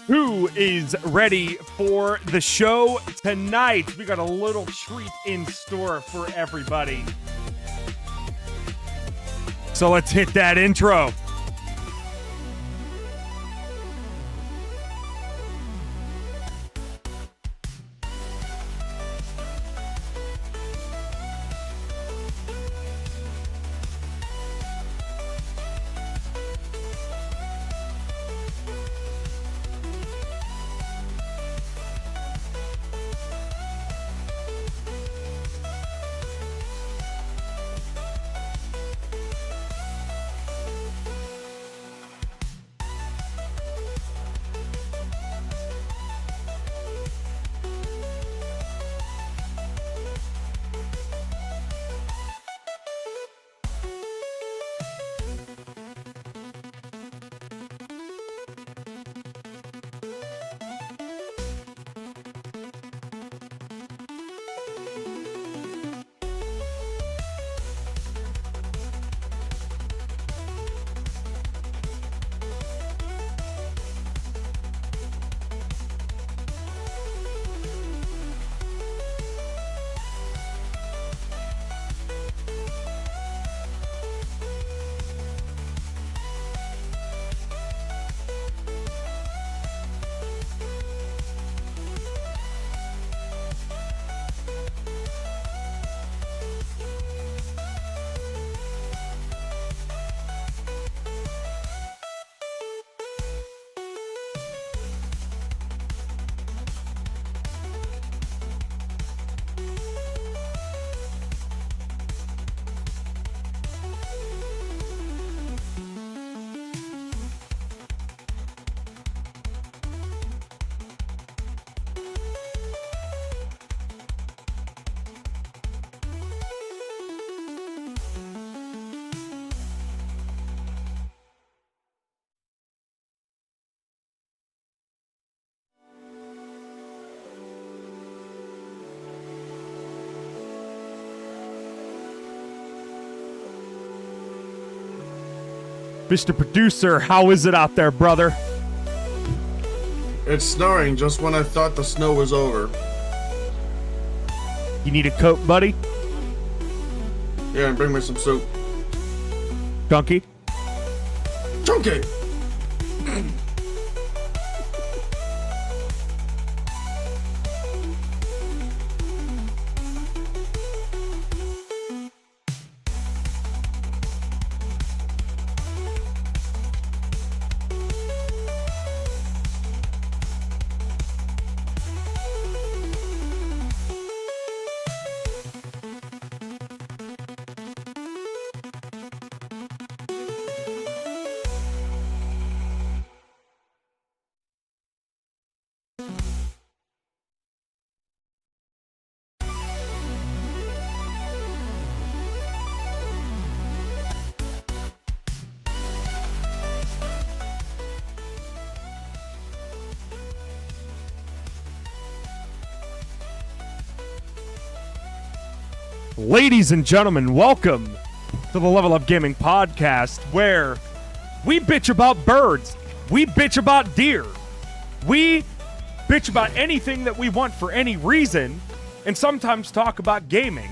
Who is ready for the show tonight? We got a little treat in store for everybody. So let's hit that intro. Mr. Producer, how is it out there, brother? It's snowing just when I thought the snow was over. You need a coat, buddy? Yeah, and bring me some soup. Chunky? Chunky! Ladies and gentlemen, welcome to the Level Up Gaming Podcast, where we bitch about birds, we bitch about deer, we bitch about anything that we want for any reason, and sometimes talk about gaming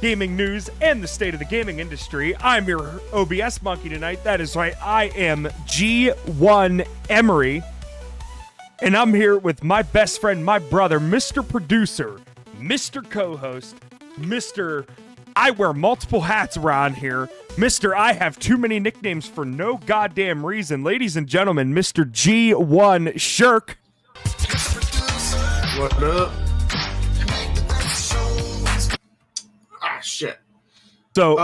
news, and the state of the gaming industry. I'm your OBS monkey tonight. That is right, I am G1 Emory, and I'm here with my best friend, my brother, Mr. Producer, Mr. Co-host, Mr. I wear multiple hats around here, Mr. I have too many nicknames for no goddamn reason. Ladies and gentlemen, Mr. G1 Sherk. What up? Ah, shit. So,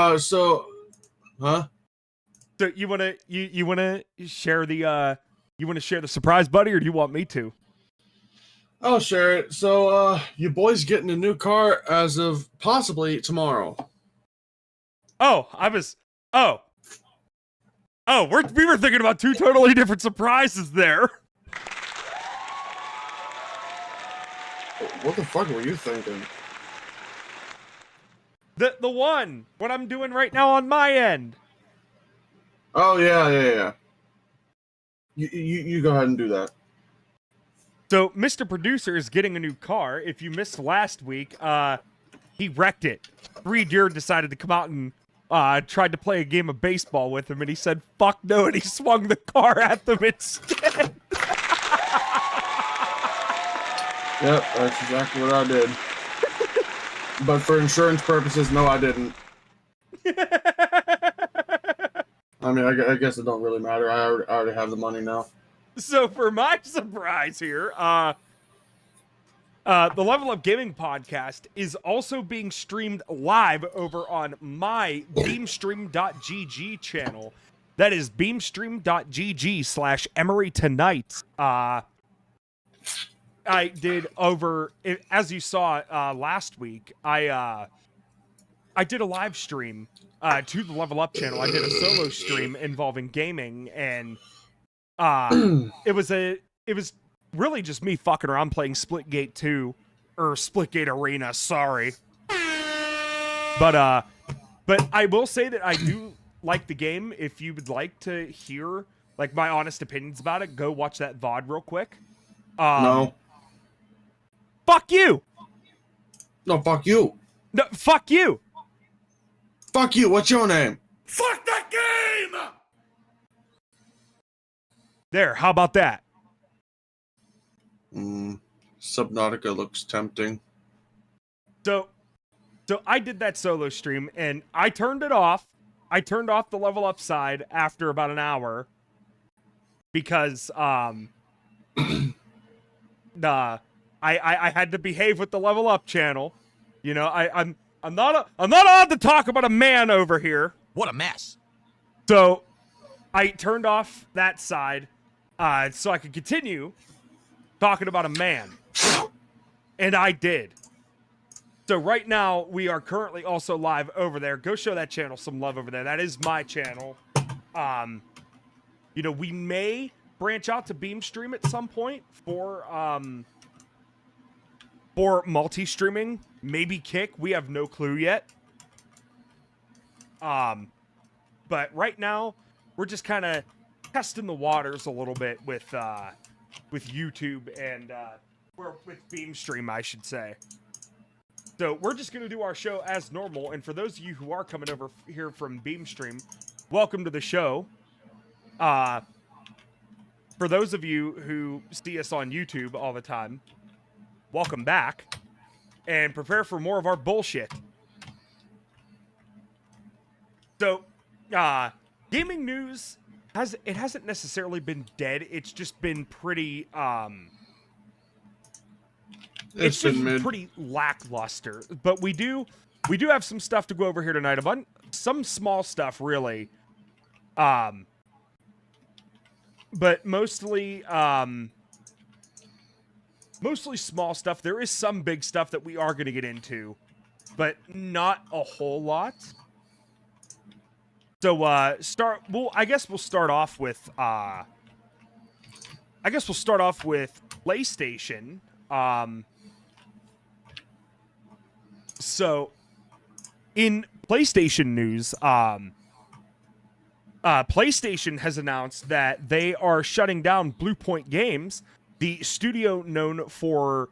huh? So you wanna share the surprise, buddy, or do you want me to? I'll share it. So, you boys getting a new car as of possibly tomorrow. We were thinking about two totally different surprises there. What the fuck were you thinking? The one, what I'm doing right now on my end. Oh, yeah. You go ahead and do that. So, Mr. Producer is getting a new car. If you missed last week, he wrecked it. 3 deer decided to come out and tried to play a game of baseball with him, and he said, fuck no, and he swung the car at them instead. Yep, that's exactly what I did. But for insurance purposes, no, I didn't. I mean, I guess it don't really matter. I already have the money now. So for my surprise here, the Level Up Gaming podcast is also being streamed live over on my beamstream.gg channel. That is beamstream.gg/Emory tonight. I did over, as you saw last week, I did a live stream to the Level Up channel. I did a solo stream involving gaming, and it was really just me fucking around playing Splitgate 2 or Splitgate Arena, sorry. But I will say that I do like the game. If you would like to hear like my honest opinions about it, go watch that VOD real quick. No. Fuck you. No, fuck you. No, fuck you. Fuck you. What's your name? Fuck that game. There, how about that? Subnautica looks tempting. So I did that solo stream, and I turned it off. I turned off the Level Up side after about an hour because I had to behave with the Level Up channel. You know, I'm not allowed to talk about a man over here. What a mess. So I turned off that side so I could continue talking about a man. And I did. So right now, we are currently also live over there. Go show that channel some love over there. That is my channel. You know, we may branch out to Beam Stream at some point for multi-streaming. Maybe Kick. We have no clue yet. But right now, we're just kind of testing the waters a little bit with YouTube and with Beam Stream, I should say. So we're just going to do our show as normal. And for those of you who are coming over here from Beam Stream, welcome to the show. For those of you who see us on YouTube all the time, welcome back. And prepare for more of our bullshit. So, gaming news hasn't necessarily been dead. It's just been pretty it's been pretty lackluster. But we do have some stuff to go over here tonight. Some small stuff, really. But mostly small stuff. There is some big stuff that we are going to get into, but not a whole lot. So I guess we'll start off with PlayStation. So in PlayStation news, PlayStation has announced that they are shutting down Blue Point Games, the studio known for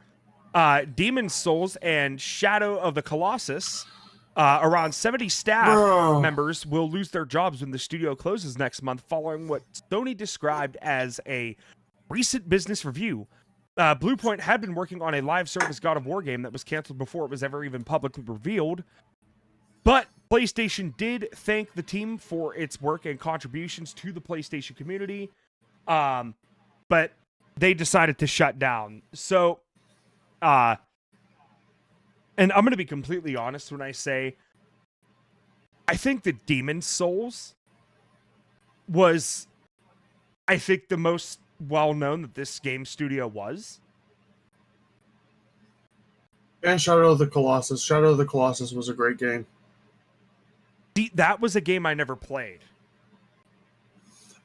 Demon's Souls and Shadow of the Colossus. Around 70 staff members will lose their jobs when the studio closes next month, following what Sony described as a recent business review. Blue Point had been working on a live service God of War game that was canceled before it was ever even publicly revealed. But PlayStation did thank the team for its work and contributions to the PlayStation community. But they decided to shut down. So, and I'm going to be completely honest when I say, I think that Demon's Souls was, I think, the most well-known that this game studio was. And Shadow of the Colossus. Shadow of the Colossus was a great game. That was a game I never played.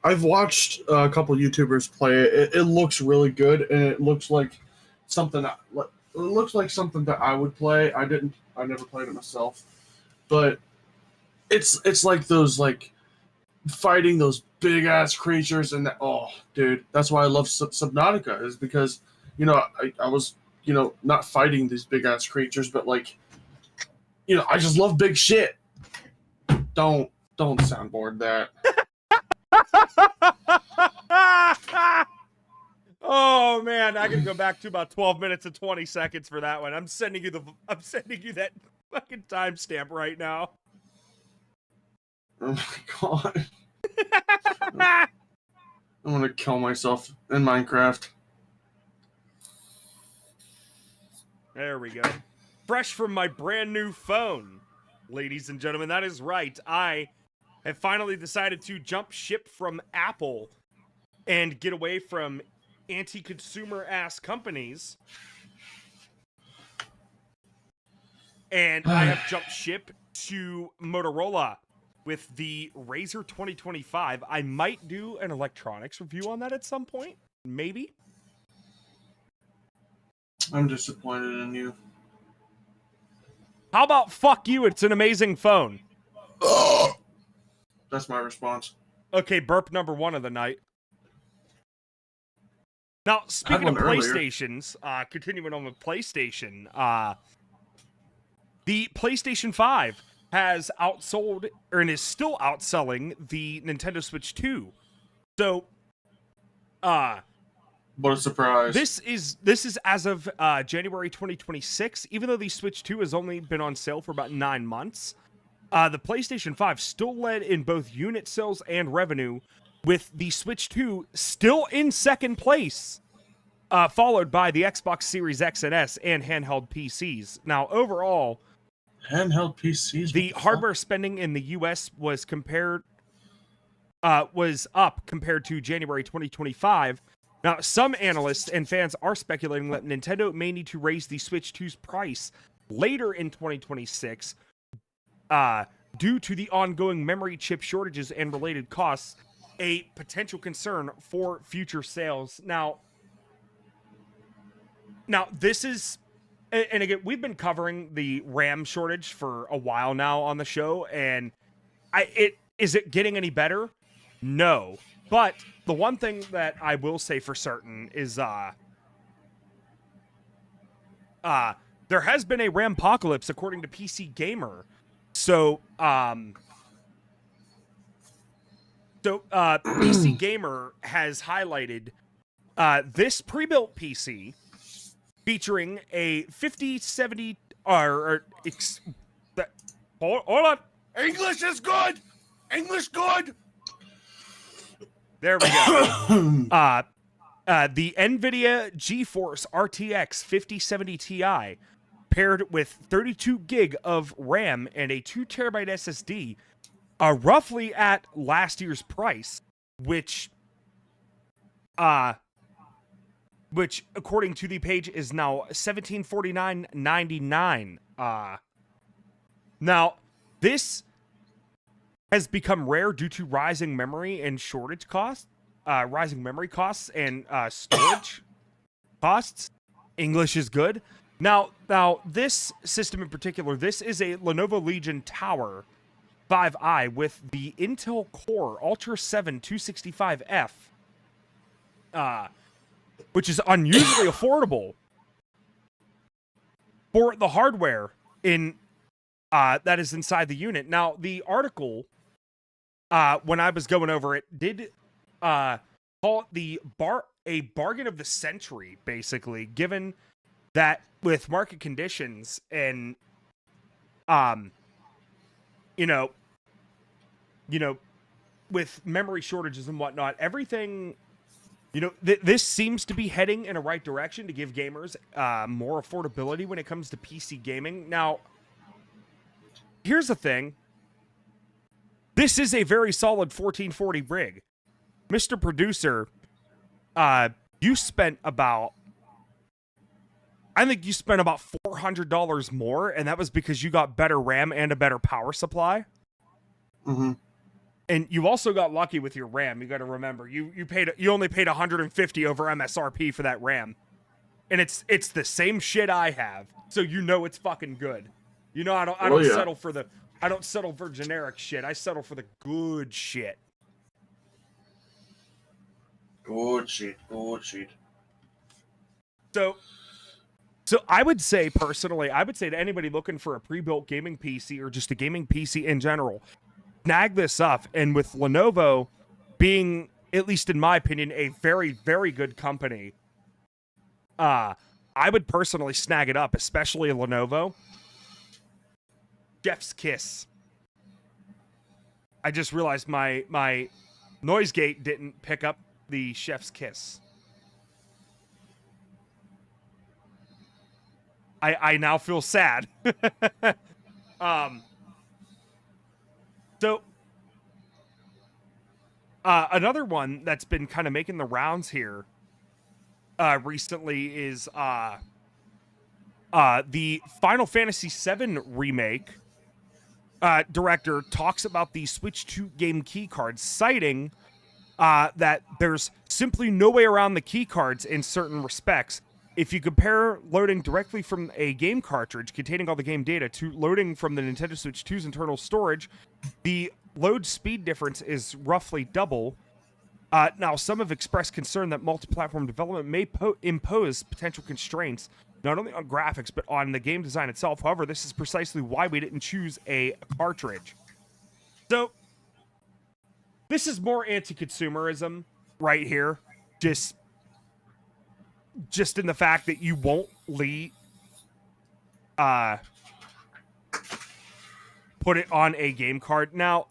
I've watched a couple YouTubers play it. It looks really good, and it looks like something that I would play. I never played it myself, but it's like those like fighting those big ass creatures, and oh, dude, that's why I love Subnautica, is because I was, not fighting these big ass creatures, but like, I just love big shit. Don't soundboard that. Oh man, I gotta go back to about 12 minutes and 20 seconds for that one. I'm sending you that fucking timestamp right now. Oh my god. I'm gonna kill myself in Minecraft. There we go. Fresh from my brand new phone, ladies and gentlemen. That is right. I have finally decided to jump ship from Apple and get away from anti-consumer ass companies. And I have jumped ship to Motorola with the Razr 2025. I might do an electronics review on that at some point. Maybe. I'm disappointed in you. How about fuck you? It's an amazing phone. That's my response. Okay, burp number 1 of the night. Now, speaking of PlayStations, continuing on with PlayStation, the PlayStation 5 has outsold, and is still outselling, the Nintendo Switch 2. So, what a surprise. This is as of January 2026. Even though the Switch 2 has only been on sale for about 9 months, the PlayStation 5 still led in both unit sales and revenue, with the Switch 2 still in second place, followed by the Xbox Series X and S and handheld PCs. Now, overall, handheld PCs, the hardware spending in the US was up compared to January 2025. Now, some analysts and fans are speculating that Nintendo may need to raise the Switch 2's price later in 2026 due to the ongoing memory chip shortages and related costs, a potential concern for future sales. Now this is, and again, we've been covering the RAM shortage for a while now on the show, and is it getting any better? No. But the one thing that I will say for certain is there has been a RAM-pocalypse according to PC Gamer. So PC Gamer has highlighted this pre-built PC featuring a 5070 hold on. English is good. English good. There we go. The NVIDIA GeForce RTX 5070 Ti paired with 32 gig of RAM and a 2 terabyte SSD, roughly at last year's price, which according to the page is now $1749.99. Now, this has become rare due to rising memory and shortage costs, rising memory costs and storage costs. English is good. Now, this system in particular, this is a Lenovo Legion Tower 5i with the Intel Core Ultra 7 265F, which is unusually affordable for the hardware in that is inside the unit. Now, the article, when I was going over it, did call it a bargain of the century, basically, given that with market conditions and with memory shortages and whatnot, everything, this seems to be heading in a right direction to give gamers more affordability when it comes to PC gaming. Now, here's the thing. This is a very solid 1440 rig. Mr. Producer, you spent about $400 more, and that was because you got better RAM and a better power supply. Mm-hmm. And you also got lucky with your RAM. You got to remember, you only paid $150 over MSRP for that RAM, and it's the same shit I have, so it's fucking good. I don't settle for generic shit. I settle for the good shit. Good shit. Good shit. So I would say personally, I would say to anybody looking for a pre-built gaming PC or just a gaming PC in general, snag this up. And with Lenovo being, at least in my opinion, a very, very good company, I would personally snag it up, especially a Lenovo. Chef's kiss. I just realized my noise gate didn't pick up the chef's kiss. I now feel sad. um, so another one that's been kind of making the rounds here recently is the Final Fantasy VII remake. Director talks about the Switch 2 game keycards, citing that there's simply no way around the keycards in certain respects. If you compare loading directly from a game cartridge containing all the game data to loading from the Nintendo Switch 2's internal storage, the load speed difference is roughly double. Now, some have expressed concern that multi-platform development may impose potential constraints, not only on graphics, but on the game design itself. However, this is precisely why we didn't choose a cartridge. So, this is more anti-consumerism right here. Just in the fact that you won't put it on a game card. Now,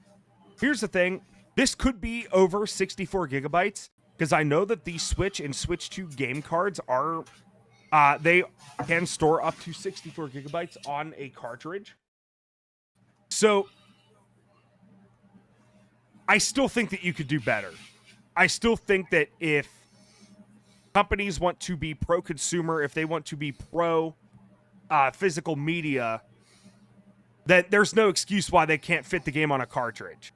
here's the thing. This could be over 64 gigabytes, because I know that the Switch and Switch 2 game cards are, they can store up to 64 gigabytes on a cartridge. So, I still think that you could do better. I still think that if companies want to be pro-consumer, if they want to be pro-physical media, that there's no excuse why they can't fit the game on a cartridge.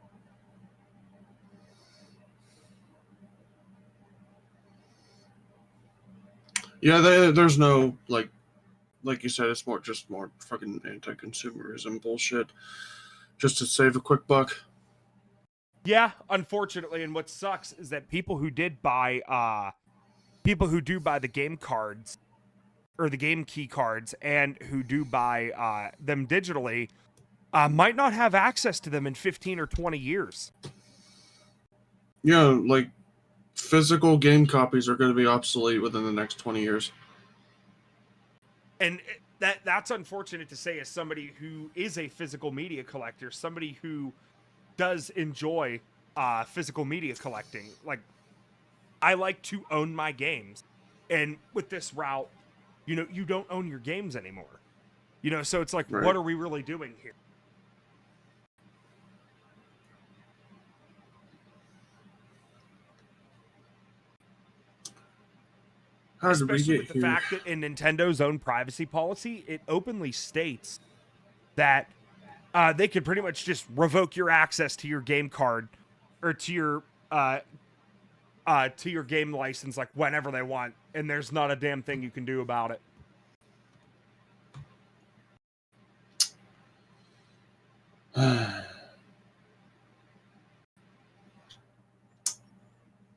Yeah, there's no, like you said, it's more fucking anti-consumerism bullshit, just to save a quick buck. Yeah, unfortunately, and what sucks is that people who do buy the game cards or the game key cards and who do buy them digitally might not have access to them in 15 or 20 years. Yeah, like physical game copies are going to be obsolete within the next 20 years. And that's unfortunate to say as somebody who is a physical media collector, somebody who does enjoy physical media collecting. Like, I like to own my games. And with this route, you don't own your games anymore. So it's like, right. What are we really doing here? Especially with the fact that in Nintendo's own privacy policy, it openly states that they could pretty much just revoke your access to your game card or to your game license like whenever they want, and there's not a damn thing you can do about it.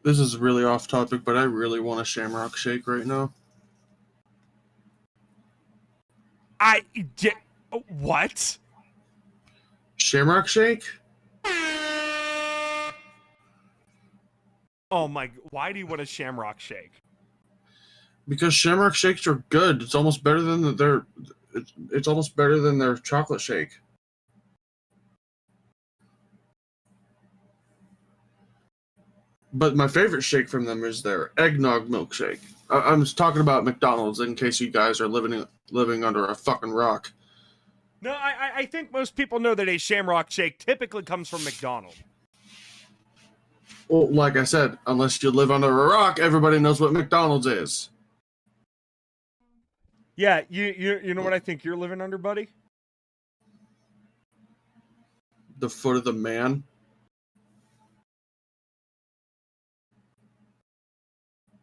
This is really off topic, but I really want a Shamrock Shake right now. What? Shamrock Shake? Oh my! Why do you want a Shamrock Shake? Because Shamrock Shakes are good. It's almost better than it's almost better than their chocolate shake. But my favorite shake from them is their eggnog milkshake. I'm just talking about McDonald's in case you guys are living under a fucking rock. No, I think most people know that a Shamrock Shake typically comes from McDonald's. Well, like I said, unless you live under a rock, everybody knows what McDonald's is. Yeah, you know what I think you're living under, buddy? The foot of the man.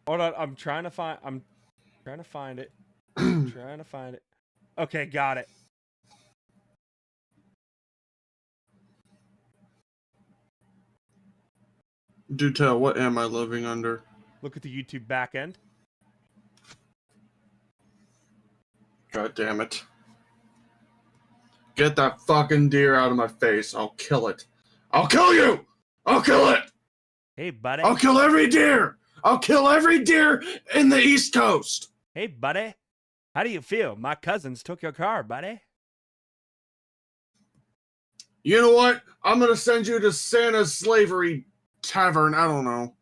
Hold on, I'm trying to find it. I'm trying to find it. Okay, got it. Do tell, what am I living under? Look at the YouTube back end. God damn it. Get that fucking deer out of my face. I'll kill it. I'll kill you! I'll kill it! Hey, buddy. I'll kill every deer! I'll kill every deer in the East Coast! Hey, buddy. How do you feel? My cousins took your car, buddy. You know what? I'm gonna send you to Santa's Slavery Tavern. I don't know.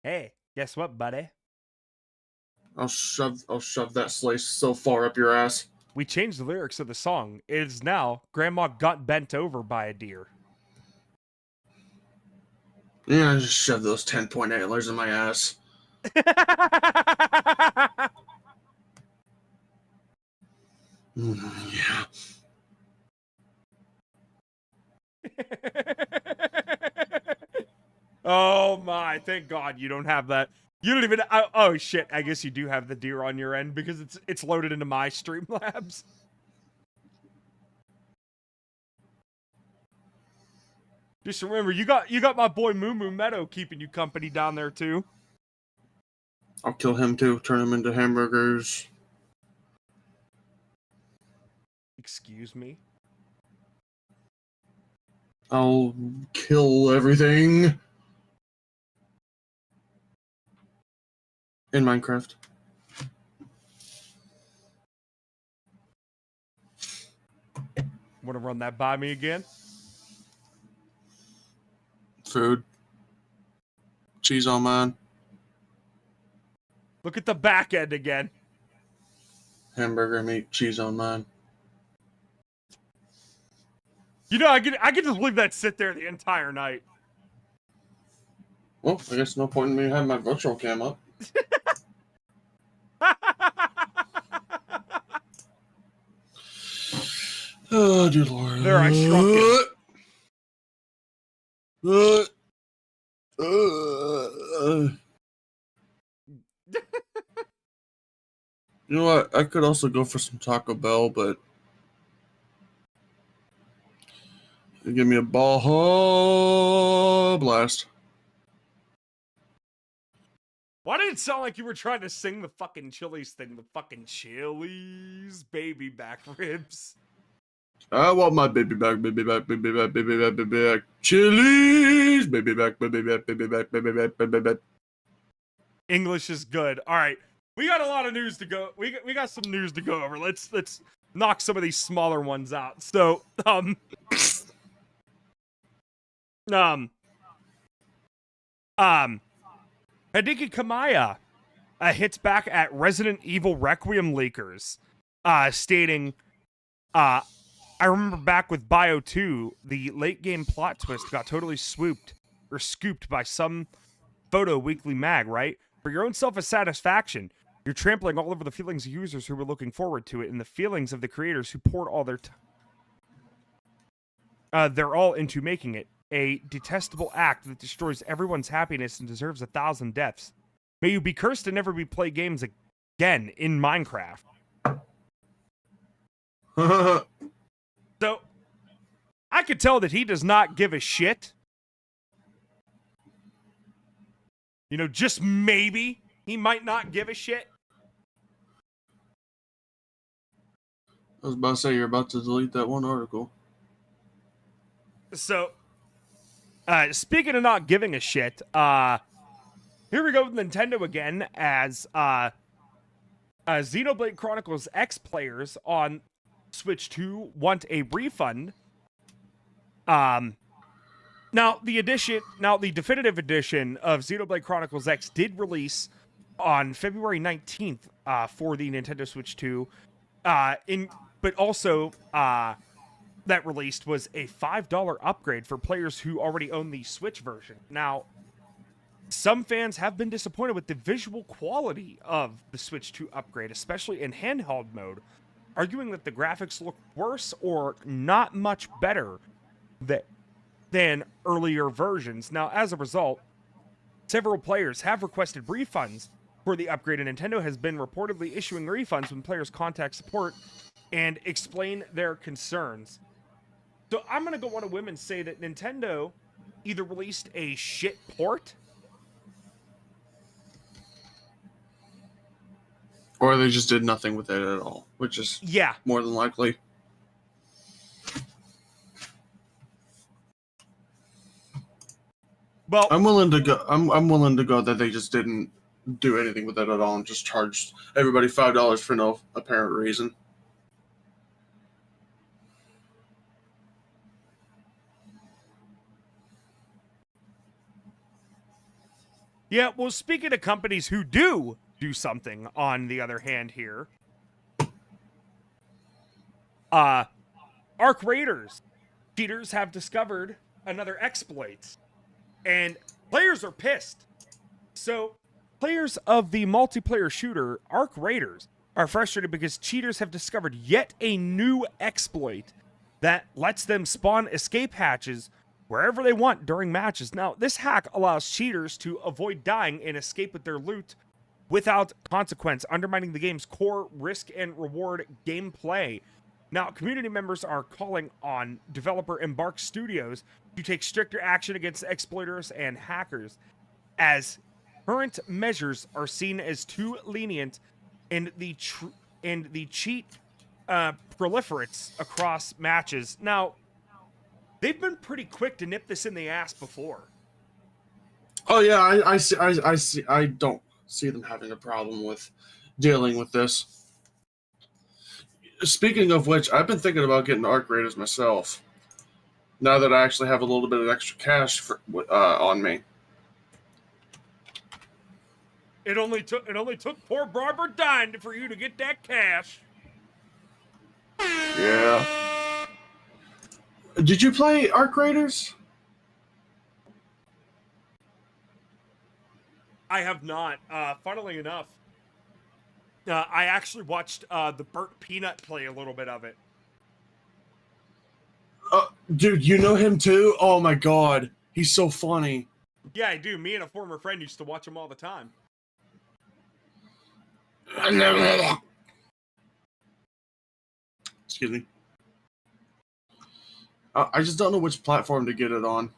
Hey, guess what, buddy? I'll shove that slice so far up your ass. We changed the lyrics of the song. It is now Grandma got bent over by a deer. Yeah, just shove those 10-point antlers in my ass. Yeah. Oh my, thank God you don't have that. You don't even, oh shit, I guess you do have the deer on your end because it's loaded into my Streamlabs. Just remember, you got my boy Moo Moo Meadow keeping you company down there too. I'll kill him too, turn him into hamburgers. Excuse me? I'll kill everything. In Minecraft. Want to run that by me again? Food. Cheese on mine. Look at the back end again. Hamburger meat, cheese on mine. You know, I could just leave that sit there the entire night. Well, I guess no point in me having my virtual cam up. Oh, dear Lord. There, I shrunk it. You know what? I could also go for some Taco Bell, but give me a ball blast. Why did it sound like you were trying to sing the fucking Chili's thing? The fucking Chili's baby back ribs. I want my baby back, baby back, baby back, baby back, baby back. Chili's, baby back, baby back, baby back, baby back, baby back. English is good. All right, we got a lot of news to go. We got some news to go over. Let's knock some of these smaller ones out. So, Hideki Kamiya hits back at Resident Evil Requiem leakers, stating, I remember back with Bio 2, the late game plot twist got totally scooped by some photo weekly mag, right? For your own self-satisfaction, you're trampling all over the feelings of users who were looking forward to it and the feelings of the creators who poured all their they're all into making it. A detestable act that destroys everyone's happiness and deserves 1,000 deaths. May you be cursed to never play games again in Minecraft. So, I could tell that he does not give a shit. You know, just maybe he might not give a shit. I was about to say, you're about to delete that one article. So, speaking of not giving a shit, here we go with Nintendo again as Xenoblade Chronicles X players on Switch 2 want a refund. Now the definitive edition of Xenoblade Chronicles X did release on February 19th for the Nintendo Switch 2. But also that released was a $5 upgrade for players who already own the Switch version. Now, some fans have been disappointed with the visual quality of the Switch 2 upgrade, especially in handheld mode, arguing that the graphics look worse or not much better than earlier versions. Now, as a result, several players have requested refunds for the upgrade, and Nintendo has been reportedly issuing refunds when players contact support and explain their concerns. So I'm going to go on a whim and say that Nintendo either released a shit port Or they just did nothing with it at all, which is more than likely. Well, I'm willing to go. I'm willing to go that they just didn't do anything with it at all and just charged everybody $5 for no apparent reason. yeah, well, speaking of companies who do something, on the other hand here, Arc Raiders cheaters have discovered another exploit, and players are pissed. So, players of the multiplayer shooter Arc Raiders are frustrated because cheaters have discovered yet a new exploit that lets them spawn escape hatches wherever they want during matches. Now, this hack allows cheaters to avoid dying and escape with their loot without consequence, undermining the game's core risk and reward gameplay. Now, community members are calling on developer Embark Studios to take stricter action against exploiters and hackers, as current measures are seen as too lenient, and the cheat proliferates across matches. Now, they've been pretty quick to nip this in the ass before. Oh yeah, I see. I don't see them having a problem with dealing with this. Speaking of which, I've been thinking about getting Arc Raiders myself. Now that I actually have a little bit of extra cash on me. It only took poor Barbara dying for you to get that cash. Yeah. Did you play Arc Raiders? I have not. Funnily enough, I actually watched the Burnt Peanut play a little bit of it. Dude, you know him too? Oh my god. He's so funny. Yeah, I do. Me and a former friend used to watch him all the time. Excuse me. I just don't know which platform to get it on.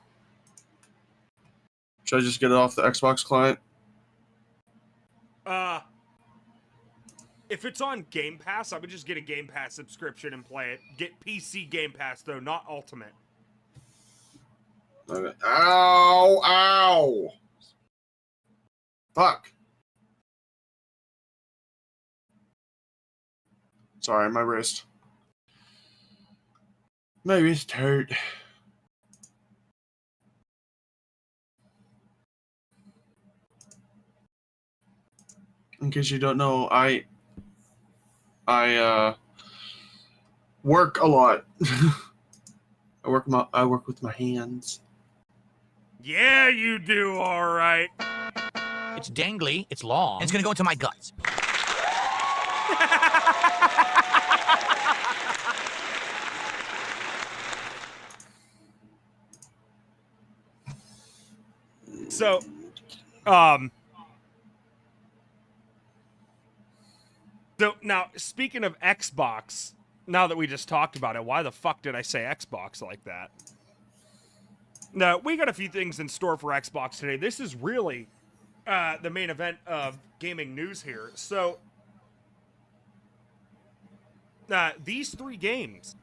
Should I just get it off the Xbox client? If it's on Game Pass, I would just get a Game Pass subscription and play it. Get PC Game Pass, though, not Ultimate. Okay. Ow! Ow! Fuck. Sorry, my wrist. My wrist hurt. In case you don't know, I work a lot. I work with my hands. Yeah, you do, all right. It's dangly, it's long, and it's gonna go into my guts. So, so now, speaking of Xbox, now that we just talked about it, why the fuck did I say Xbox like that? Now, we got a few things in store for Xbox today. This is really the main event of gaming news here. So, these 3 games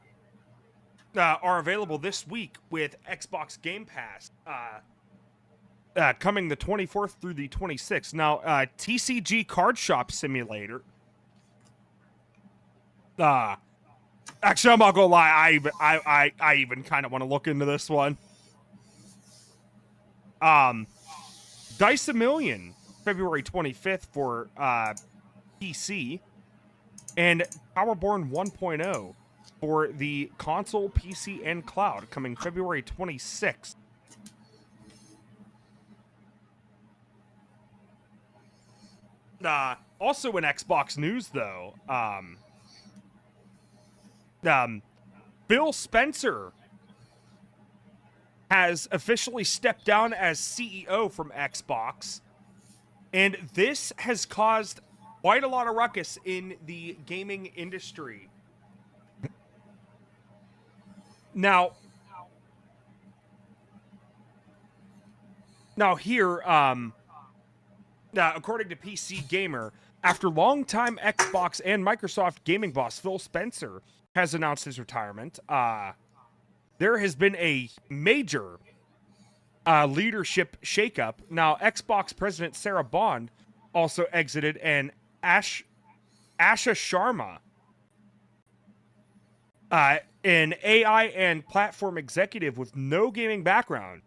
are available this week with Xbox Game Pass, coming the 24th through the 26th. Now, TCG Card Shop Simulator. Actually, I'm not gonna lie. I even kind of want to look into this one. Dice a Million, February 25th for PC, and Powerborn 1.0 for the console, PC, and cloud, coming February 26th. Also in Xbox news, though, Phil Spencer has officially stepped down as CEO from Xbox, and this has caused quite a lot of ruckus in the gaming industry. Now here, according to PC Gamer, After longtime Xbox and Microsoft gaming boss Phil Spencer has announced his retirement, there has been a major leadership shakeup. Now, Xbox President Sarah Bond also exited, and Asha Sharma, an AI and platform executive with no gaming background,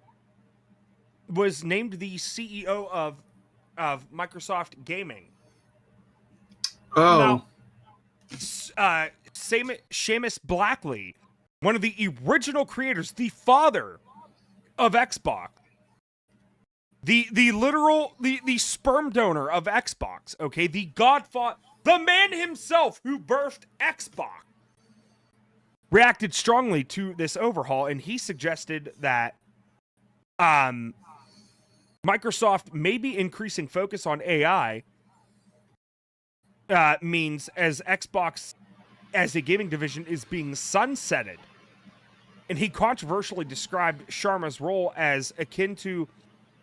was named the CEO of Microsoft Gaming. Oh. Now, Seamus Blackley, one of the original creators, the father of Xbox, the sperm donor of Xbox, okay, the godfather, the man himself who birthed Xbox, reacted strongly to this overhaul, and he suggested that Microsoft may be increasing focus on AI means as Xbox as a gaming division is being sunsetted. And he controversially described Sharma's role as akin to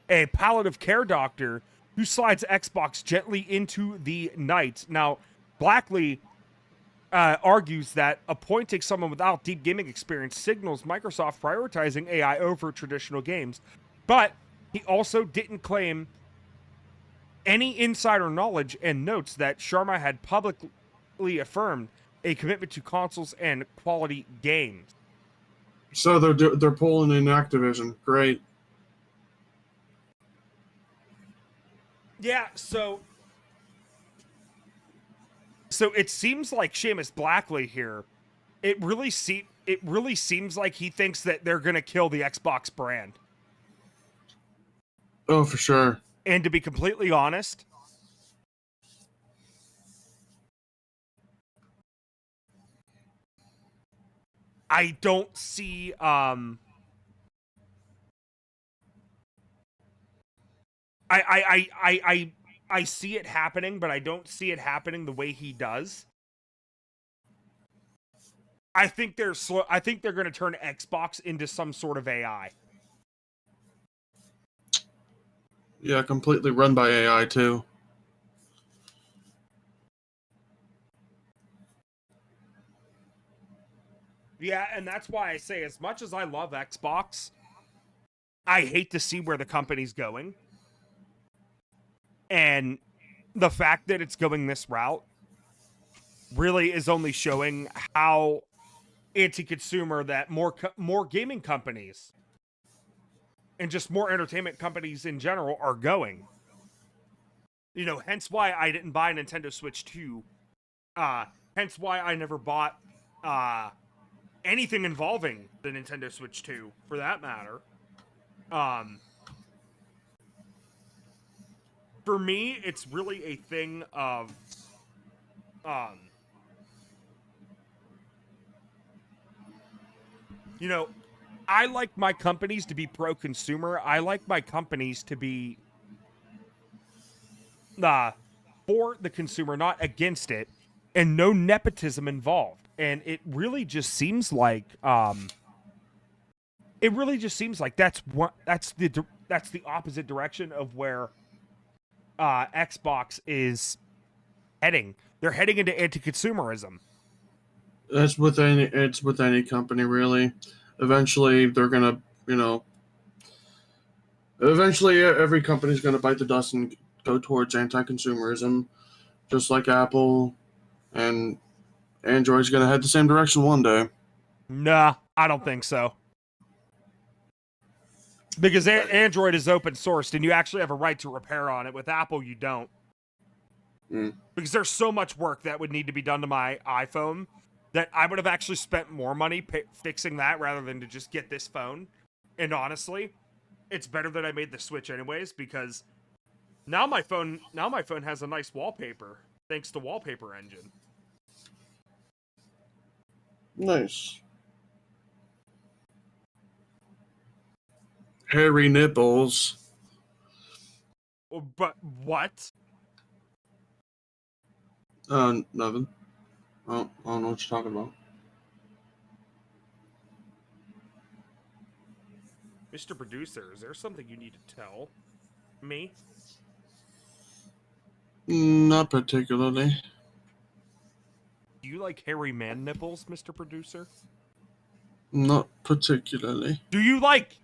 a palliative care doctor who slides Xbox gently into the night. Now, Blackley argues that appointing someone without deep gaming experience signals Microsoft prioritizing AI over traditional games. But he also didn't claim any insider knowledge and notes that Sharma had publicly affirmed a commitment to consoles and quality games. So they're pulling in Activision. Great. Yeah, so it seems like Seamus Blackley here. It really seems like he thinks that they're gonna kill the Xbox brand. Oh, for sure. And to be completely honest, I don't see I see it happening, but I don't see it happening the way he does. I think they're going to turn Xbox into some sort of AI. Yeah, completely run by AI too. Yeah, and that's why I say, as much as I love Xbox, I hate to see where the company's going. And the fact that it's going this route really is only showing how anti-consumer that more gaming companies and just more entertainment companies in general are going. You know, hence why I didn't buy a Nintendo Switch 2. Hence why I never bought anything involving the Nintendo Switch 2, for that matter. For me, it's really a thing of you know, I like my companies to be pro-consumer. I like my companies to be for the consumer, not against it, and no nepotism involved. And it really just seems like that's the opposite direction of where Xbox is heading. They're heading into anti-consumerism. It's with any company really. Eventually, they're gonna, eventually every company's gonna bite the dust and go towards anti-consumerism, just like Apple, and Android's gonna head the same direction one day. Nah, I don't think so. Because Android is open sourced and you actually have a right to repair on it. With Apple, you don't. Because there's so much work that would need to be done to my iPhone that I would have actually spent more money fixing that rather than to just get this phone. And honestly, it's better that I made the switch anyways, because now my phone has a nice wallpaper thanks to Wallpaper Engine. Nice. Hairy nipples. But what? Nothing. I don't know what you're talking about. Mr. Producer, is there something you need to tell me? Not particularly. Do you like hairy man nipples, Mr. Producer? Not particularly. Do you like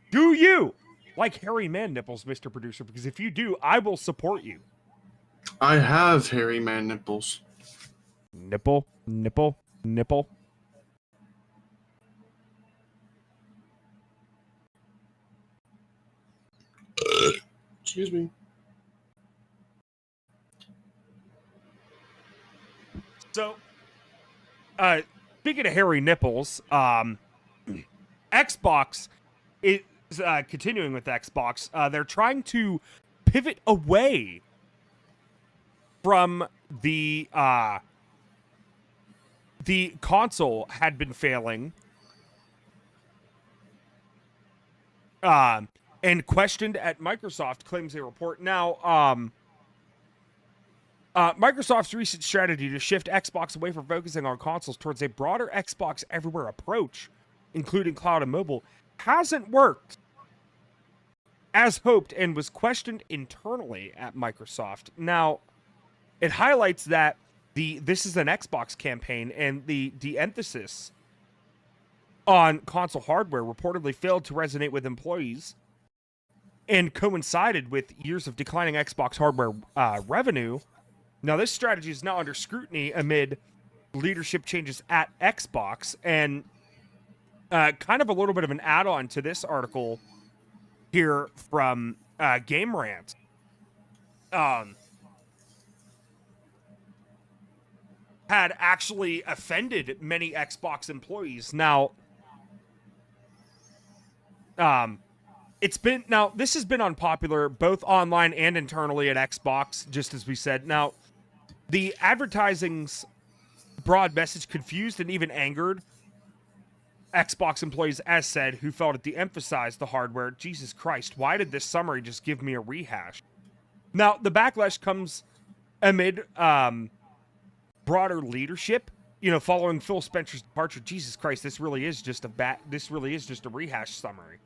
hairy man nipples, Mr. Producer? Because if you do, I will support you. I have hairy man nipples. Nipple, nipple, nipple. Excuse me. So, speaking of hairy nipples, Xbox is continuing with Xbox. They're trying to pivot away from the console had been failing, and questioned at Microsoft, claims a report. Now, Microsoft's recent strategy to shift Xbox away from focusing on consoles towards a broader Xbox everywhere approach, including cloud and mobile, hasn't worked as hoped and was questioned internally at Microsoft. Now, it highlights that this is an Xbox campaign, and the emphasis on console hardware reportedly failed to resonate with employees and coincided with years of declining Xbox hardware revenue. Now, this strategy is now under scrutiny amid leadership changes at Xbox, and kind of a little bit of an add-on to this article here from Game Rant. Had actually offended many Xbox employees. Now, this has been unpopular both online and internally at Xbox, just as we said. Now, the advertising's broad message confused and even angered Xbox employees, as said, who felt it de-emphasized the hardware. Jesus Christ, why did this summary just give me a rehash? Now, the backlash comes amid broader leadership, following Phil Spencer's departure. Jesus Christ, this really is just a rehash summary.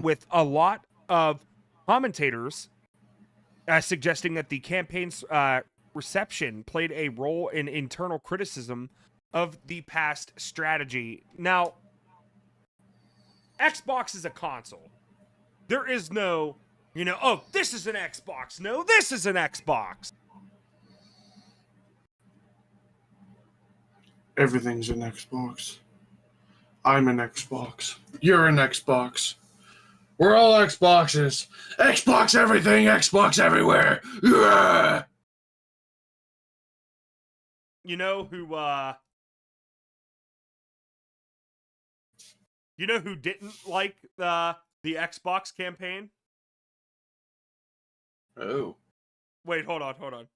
With a lot of commentators suggesting that the campaign's reception played a role in internal criticism of the past strategy. Now, Xbox is a console. There is no, oh, this is an Xbox. No, this is an Xbox. Everything's an Xbox. I'm an Xbox. You're an Xbox. We're all Xboxes. Xbox everything, Xbox everywhere. Yeah! You know who didn't like the Xbox campaign? Oh. Wait, hold on.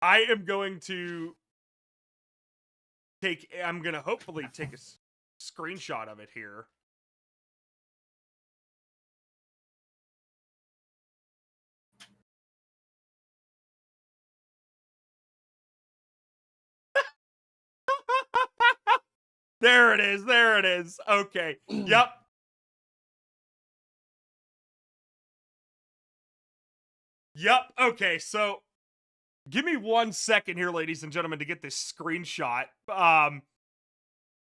I'm going to hopefully take a screenshot of it here. There it is. Okay. Yep. Okay, so give me 1 second here, ladies and gentlemen, to get this screenshot. And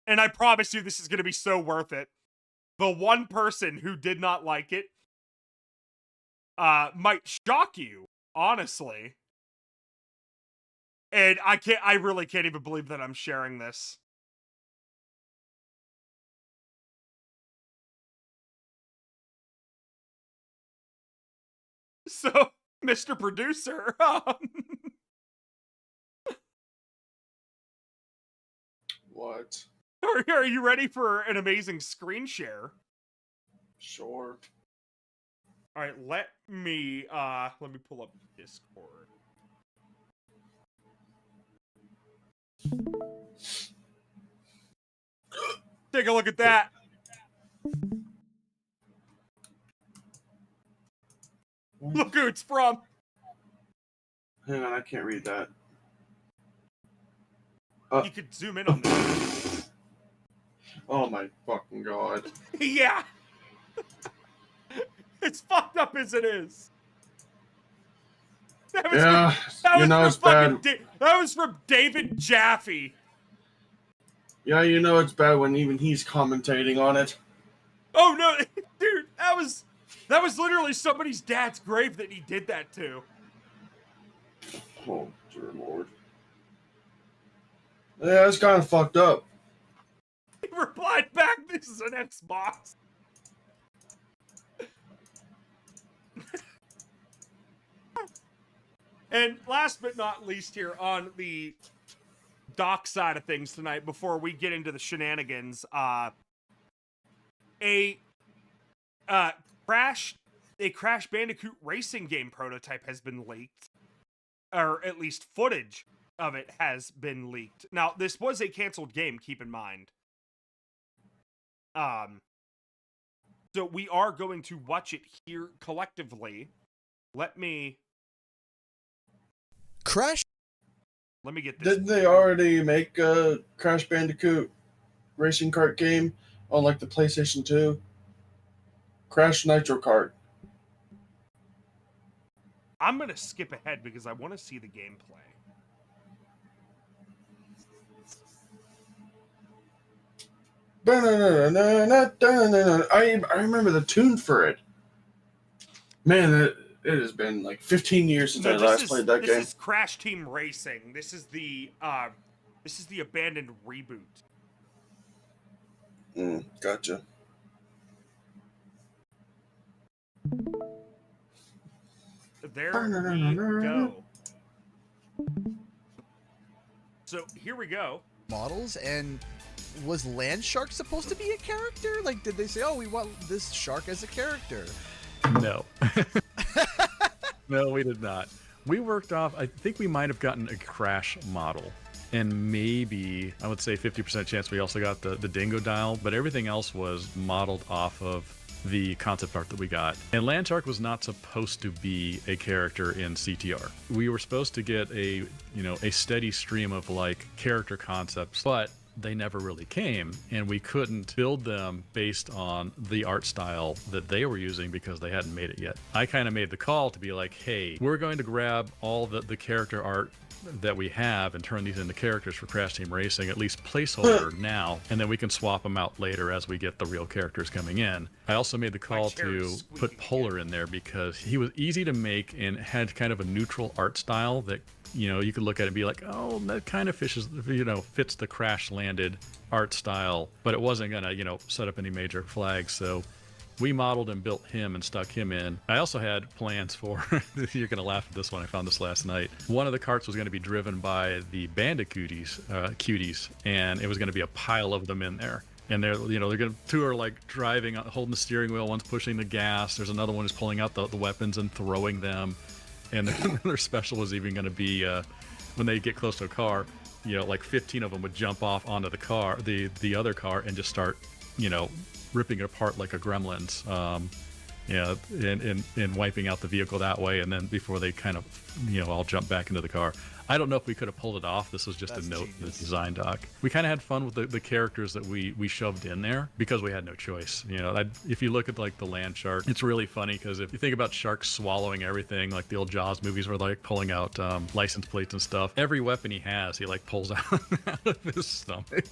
I promise you this is going to be so worth it. The one person who did not like it might shock you, honestly. And I really can't even believe that I'm sharing this. So, Mr. Producer, What? Are you ready for an amazing screen share? Sure. All right, let me pull up Discord. Take a look at that. Look who it's from. Hang on, I can't read that. You could zoom in on that. Oh my fucking god. Yeah. It's fucked up as it is. That was Yeah, that was it's bad. that was from David Jaffe. Yeah, it's bad when even he's commentating on it. Oh no, dude, that was literally somebody's dad's grave that he did that to. Oh, dear Lord. Yeah, it's kind of fucked up. He replied back, "This is an Xbox." And last but not least here on the dock side of things tonight, before we get into the shenanigans, a Crash Bandicoot racing game prototype has been leaked, or at least footage of it has been leaked. Now, this was a canceled game, keep in mind. So we are going to watch it here collectively. Let me get this. Didn't they already make a Crash Bandicoot racing kart game on like the PlayStation 2? Crash Nitro Kart. I'm going to skip ahead because I want to see the gameplay. I remember the tune for it. Man, it has been like 15 years since I last played that game. This is Crash Team Racing. This is the abandoned reboot. Gotcha. There we go. So here we go. Models, and was Land Shark supposed to be a character? Like, did they say, "Oh, we want this shark as a character"? No. No, we did not. We worked off, I think we might have gotten a Crash model. And maybe, I would say 50% chance we also got the Dingo Dial, but everything else was modeled off of the concept art that we got. And Land Shark was not supposed to be a character in CTR. We were supposed to get a steady stream of like character concepts, but they never really came, and we couldn't build them based on the art style that they were using because they hadn't made it yet. I kind of made the call to be like, hey, we're going to grab all the character art that we have and turn these into characters for Crash Team Racing, at least placeholder now, and then we can swap them out later as we get the real characters coming in. I also made the call to put Polar in there because he was easy to make and had kind of a neutral art style that you could look at it and be like, oh, that kind of fits the crash landed art style, but it wasn't gonna, set up any major flags. So we modeled and built him and stuck him in. I also had plans for, you're gonna laugh at this one, I found this last night. One of the carts was gonna be driven by the cuties, and it was gonna be a pile of them in there. And they're gonna two are like driving, holding the steering wheel, one's pushing the gas, there's another one who's pulling out the weapons and throwing them. And their special was even going to be when they get close to a car, like 15 of them would jump off onto the car, the other car, and just start, ripping it apart like a Gremlins, and wiping out the vehicle that way. And then before they kind of, all jump back into the car. I don't know if we could have pulled it off. This was just a note in the design doc. We kind of had fun with the characters that we shoved in there because we had no choice. If you look at like the Land Shark, it's really funny because if you think about sharks swallowing everything, like the old Jaws movies were like pulling out license plates and stuff, every weapon he has, he like pulls out of his stomach,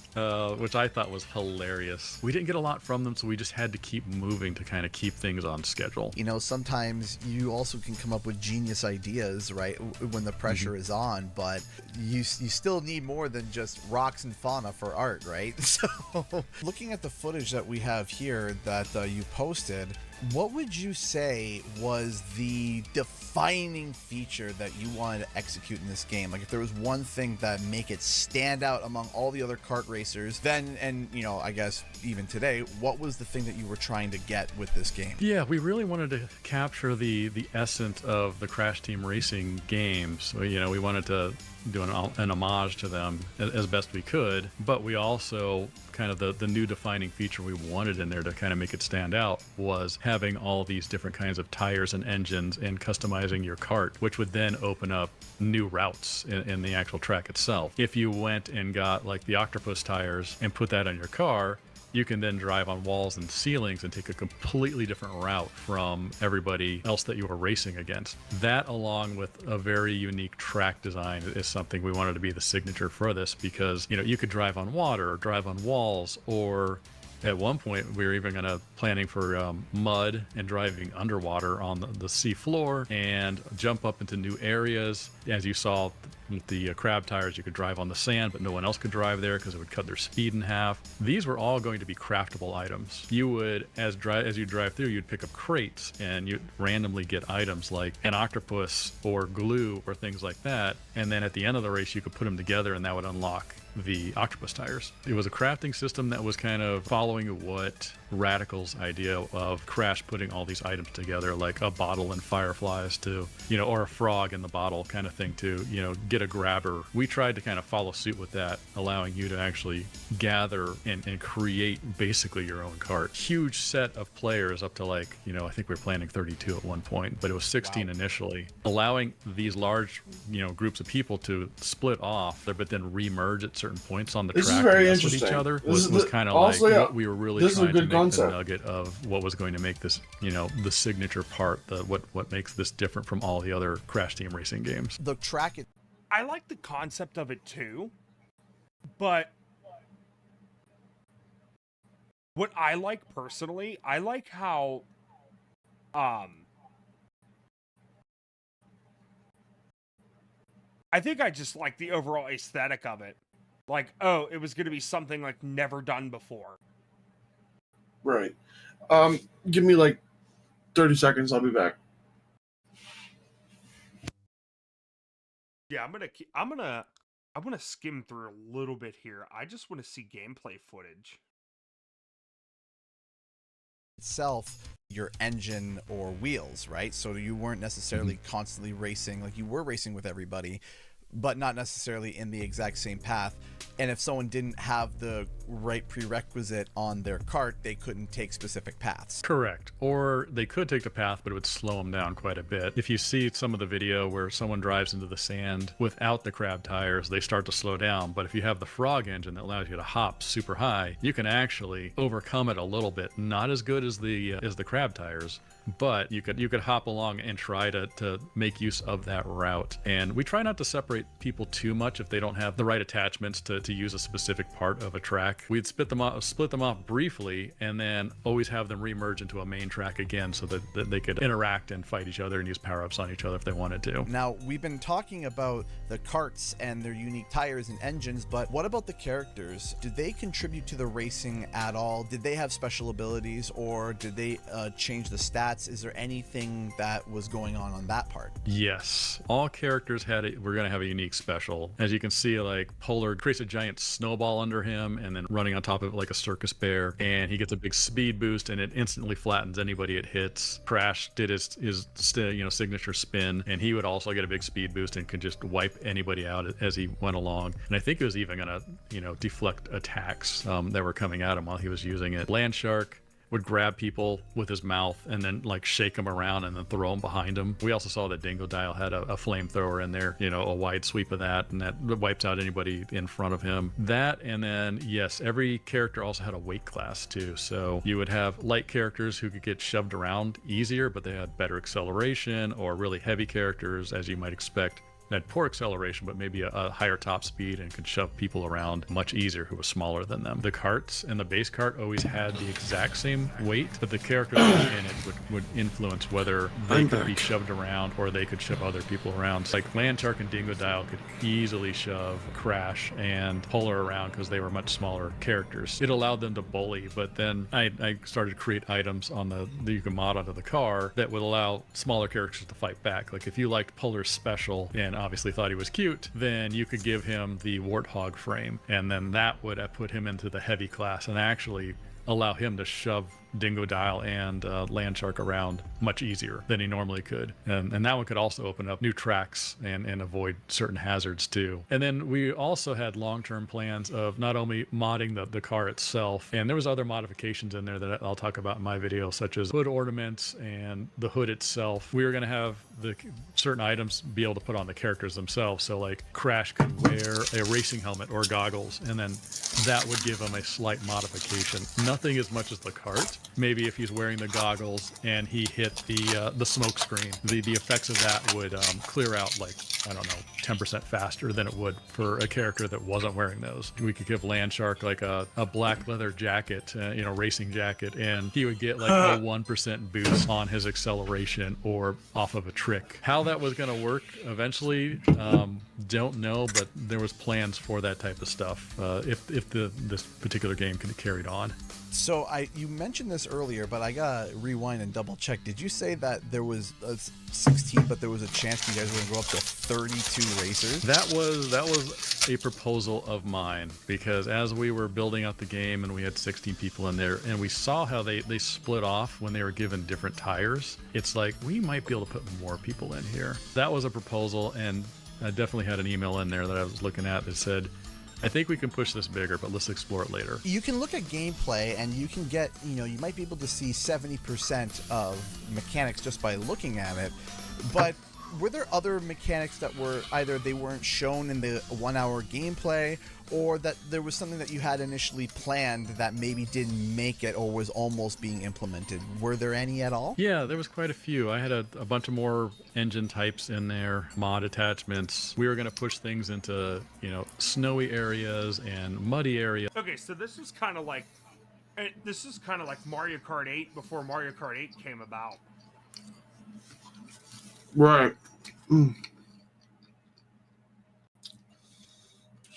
which I thought was hilarious. We didn't get a lot from them, so we just had to keep moving to kind of keep things on schedule. Sometimes you also can come up with genius ideas, right, when the pressure is on. But you still need more than just rocks and fauna for art, right? So looking at the footage that we have here that you posted, what would you say was the defining feature that you wanted to execute in this game? Like, if there was one thing that make it stand out among all the other kart racers, then, and I guess even today, what was the thing that you were trying to get with this game? Yeah, we really wanted to capture the essence of the Crash Team Racing games. So, we wanted to do an homage to them as best we could, but we also kind of the new defining feature we wanted in there to kind of make it stand out was having all these different kinds of tires and engines and customizing your kart, which would then open up new routes in the actual track itself. If you went and got like the octopus tires and put that on your car, you can then drive on walls and ceilings and take a completely different route from everybody else that you were racing against. That, along with a very unique track design, is something we wanted to be the signature for this, because you could drive on water or drive on walls, or at one point we were even planning for mud and driving underwater on the sea floor and jump up into new areas. As you saw with the crab tires, you could drive on the sand, but no one else could drive there because it would cut their speed in half. These were all going to be craftable items. You would, as you drive through, you'd pick up crates and you'd randomly get items like an octopus or glue or things like that. And then at the end of the race, you could put them together and that would unlock the octopus tires. It was a crafting system that was kind of following what Radical's idea of Crash putting all these items together, like a bottle and fireflies to, or a frog in the bottle kind of thing to, get a grabber. We tried to kind of follow suit with that, allowing you to actually gather and create basically your own cart. Huge set of players, up to I think we were planning 32 at one point, but it was 16 initially, allowing these large, groups of people to split off, but then re-merge at certain points on the track and mess with each other was kind of what we were really trying to make the nugget of what was going to make this, the signature part, what makes this different from all the other Crash Team Racing games. The track. I like the concept of it too, but what I like personally, I like how I think I just like the overall aesthetic of it. Like, oh, it was going to be something like never done before. Right. Give me 30 seconds. I'll be back. Yeah, I'm gonna skim through a little bit here. I just want to see gameplay footage. Itself, your engine or wheels, right? So you weren't necessarily constantly racing, like you were racing with everybody, but not necessarily in the exact same path. And if someone didn't have the right prerequisite on their cart, they couldn't take specific paths. Correct. Or they could take the path, but it would slow them down quite a bit. If you see some of the video where someone drives into the sand without the crab tires, they start to slow down. But if you have the frog engine that allows you to hop super high, you can actually overcome it a little bit. Not as good as the crab tires, but you could hop along and try to make use of that route. And we try not to separate people too much if they don't have the right attachments to use a specific part of a track. We'd split them off briefly and then always have them remerge into a main track again so that they could interact and fight each other and use power-ups on each other if they wanted to. Now, we've been talking about the carts and their unique tires and engines, but what about the characters? Did they contribute to the racing at all? Did they have special abilities, or did they change the stats? Is there anything that was going on that part? Yes. All characters we're going to have a unique special. As you can see, Polar creates a giant snowball under him and then running on top of it like a circus bear, and he gets a big speed boost and it instantly flattens anybody it hits. Crash did his signature spin, and he would also get a big speed boost and could just wipe anybody out as he went along. And I think it was even going to deflect attacks that were coming at him while he was using it. Land Shark would grab people with his mouth and then shake them around and then throw them behind him. We also saw that Dingo Dial had a flamethrower in there, a wide sweep of that, and that wipes out anybody in front of him. That, and then yes, every character also had a weight class too. So you would have light characters who could get shoved around easier, but they had better acceleration, or really heavy characters, as you might expect, had poor acceleration, but maybe a higher top speed and could shove people around much easier who was smaller than them. The carts and the base cart always had the exact same weight, but the characters in it would influence whether they could be shoved around or they could shove other people around. Like Land Shark and Dingo Dial could easily shove Crash and Polar around because they were much smaller characters. It allowed them to bully, but then I started to create items on that you can mod onto the car that would allow smaller characters to fight back. Like if you liked Polar's special and obviously thought he was cute, then you could give him the warthog frame, and then that would put him into the heavy class and actually allow him to shove Dingo Dial and Land Shark around much easier than he normally could. And that one could also open up new tracks and avoid certain hazards too. And then we also had long-term plans of not only modding the car itself, and there was other modifications in there that I'll talk about in my video, such as hood ornaments and the hood itself. We were going to have the certain items be able to put on the characters themselves. So like Crash could wear a racing helmet or goggles, and then that would give him a slight modification. Nothing as much as the cart. Maybe if he's wearing the goggles and he hit the smoke screen, the effects of that would clear out like, I don't know, 10% faster than it would for a character that wasn't wearing those. We could give Land Shark like a black leather jacket, racing jacket, and he would get like a 1% boost on his acceleration or off of a trick. How that was going to work eventually, don't know, but there was plans for that type of stuff if this particular game could have carried on. So you mentioned this earlier, but I gotta rewind and double check. Did you say that there was 16, but there was a chance you guys were gonna go up to 32 racers? That was a proposal of mine, because as we were building out the game and we had 16 people in there, and we saw how they split off when they were given different tires, it's like we might be able to put more people in here. That was a proposal, and I definitely had an email in there that I was looking at that said, I think we can push this bigger, but let's explore it later. You can look at gameplay and you can get, you might be able to see 70% of mechanics just by looking at it, but were there other mechanics that were either they weren't shown in the 1 hour gameplay, or that there was something that you had initially planned that maybe didn't make it or was almost being implemented? Were there any at all? Yeah, there was quite a few. I had a bunch of more engine types in there, mod attachments. We were going to push things into, snowy areas and muddy areas. Okay, so this is kind of like Mario Kart 8 before Mario Kart 8 came about. Right.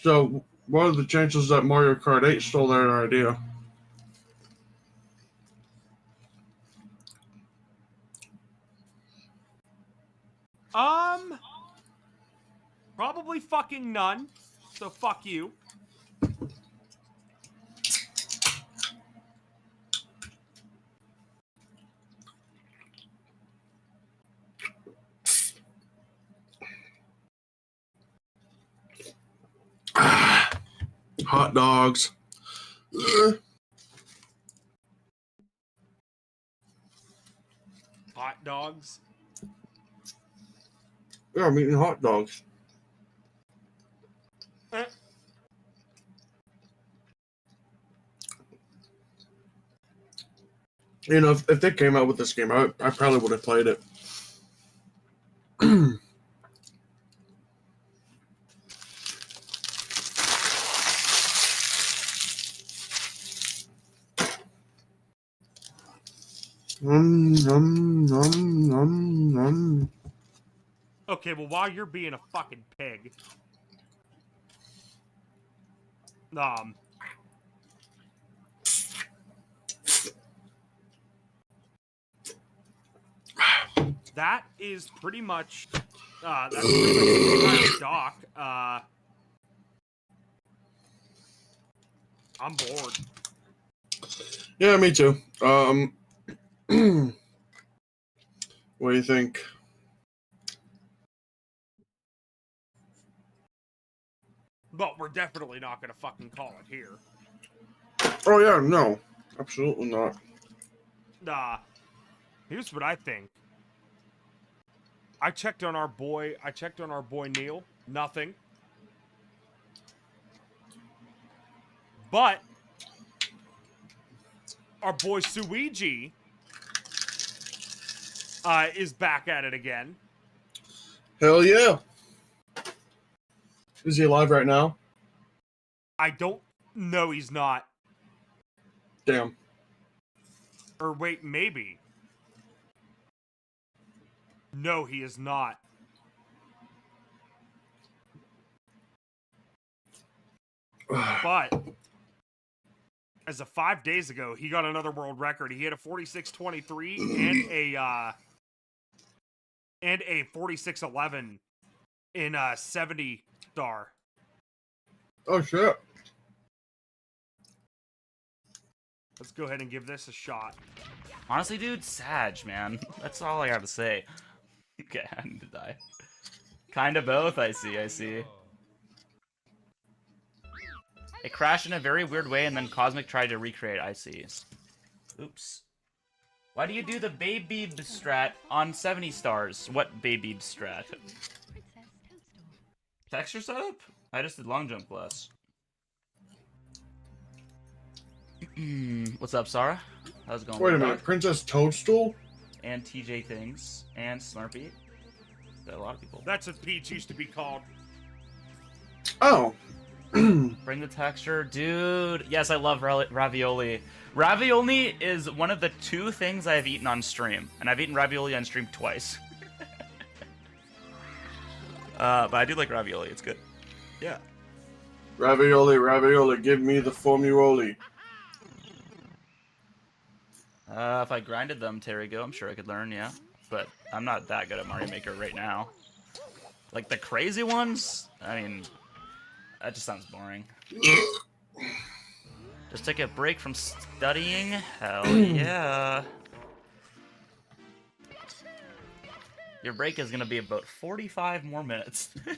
So, what are the chances that Mario Kart 8 stole that idea? Probably fucking none. So fuck you. Hot dogs. Hot dogs. Yeah, I'm eating hot dogs. If they came out with this game, I probably would have played it. Okay, well, while you're being a fucking pig, that is pretty much the doc. I'm bored. Yeah, me too. What do you think? But we're definitely not gonna fucking call it here. Oh yeah, no, absolutely not. Here's what I think. I checked on our boy Neil. Nothing. But our boy Suigi is back at it again. Hell yeah. Is he alive right now? I don't know, he's not. Damn. Or wait, maybe. No, he is not. But as of 5 days ago, he got another world record. He hit a 46.23 and a 46.11 in 70 star. Oh shit. Let's go ahead and give this a shot. Honestly, dude, Sag, man. That's all I have to say. Okay, I need to die. Kind of both, I see. It crashed in a very weird way, and then Cosmic tried to recreate. I see. Oops. Why do you do the baby strat on 70 stars? What baby strat? Texture setup? I just did long jump less. What's up, Sarah? How's it going? Wait a minute, Princess Toadstool? And TJ Things. And Snarpy. Got a lot of people. That's what Peach used to be called. Oh. Bring the texture. Dude. Yes, I love ravioli. Ravioli is one of the 2 things I've eaten on stream. And I've eaten ravioli on stream twice. But I do like ravioli. It's good. Yeah. Ravioli, give me the formuoli. If I grinded them, Terrigo, I'm sure I could learn, yeah. But I'm not that good at Mario Maker right now. Like, the crazy ones? I mean, that just sounds boring. Just take a break from studying? Hell yeah. Your break is gonna be about 45 more minutes. Okay.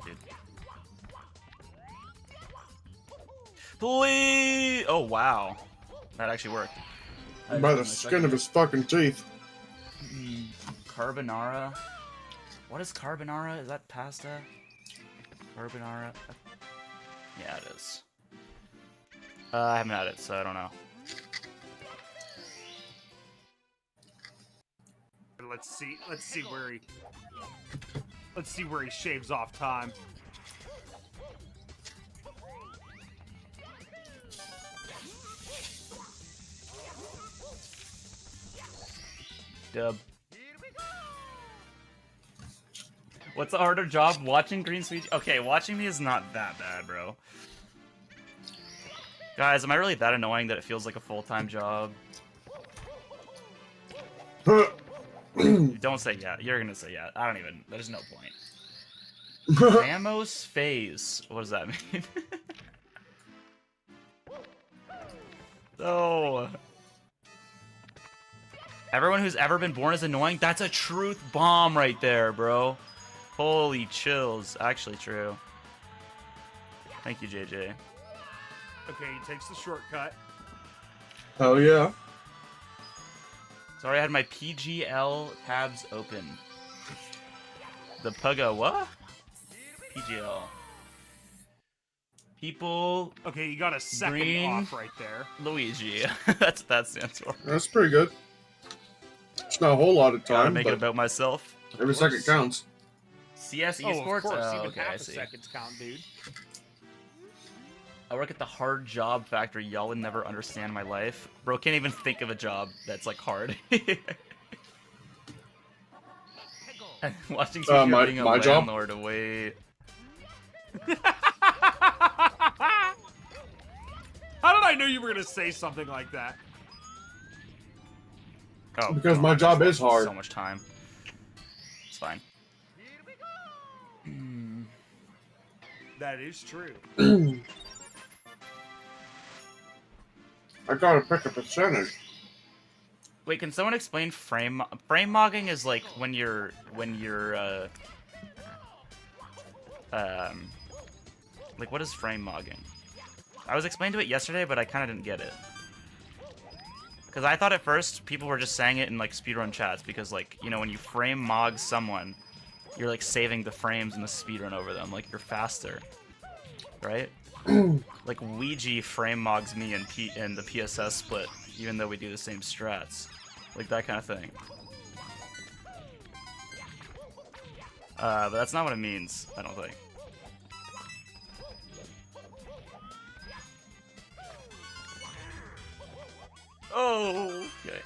Dude. Please! Oh, wow. That actually worked. By the skin of his fucking teeth. Carbonara. What is carbonara? Is that pasta? Carbonara? Yeah, it is. I haven't had it, so I don't know. Let's see where he shaves off time. Dub. What's a harder job? Watching Green Sweet? Okay, watching me is not that bad, bro. Guys, am I really that annoying that it feels like a full-time job? Don't say yeah. You're gonna say yeah. I don't even. There's no point. Ramos phase. What does that mean? No. Everyone who's ever been born is annoying? That's a truth bomb right there, bro. Holy chills. Actually true. Thank you, JJ. Okay, he takes the shortcut. Hell yeah. Sorry, I had my PGL tabs open. The Pugga what? PGL. People. Okay, you got a second Green off right there. Luigi. That's what that stands for. That's pretty good. It's not a whole lot of Gotta time, make it but about myself. every second counts. CS Oh, esports? of course, Oh, even okay, half I a see. seconds count, dude. I work at the hard job factory. Y'all would never understand my life. Bro, can't even think of a job that's like hard. Watching Sushi being a my job? landlord away. How did I know you were gonna say something like that? Oh, Because my job is hard. So much time. It's fine. That is true. I gotta pick a percentage. Wait, can someone explain frame mogging? Is like when you're like what is frame mogging? I was explained to it yesterday, but I kind of didn't get it. Because I thought at first people were just saying it in like speedrun chats because like, you know, when you frame mog someone, you're like saving the frames in the speedrun over them, like you're faster. Right? Like Ouija frame mogs me in the PSS split, even though we do the same strats. Like that kind of thing. But that's not what it means, I don't think. Oh, okay.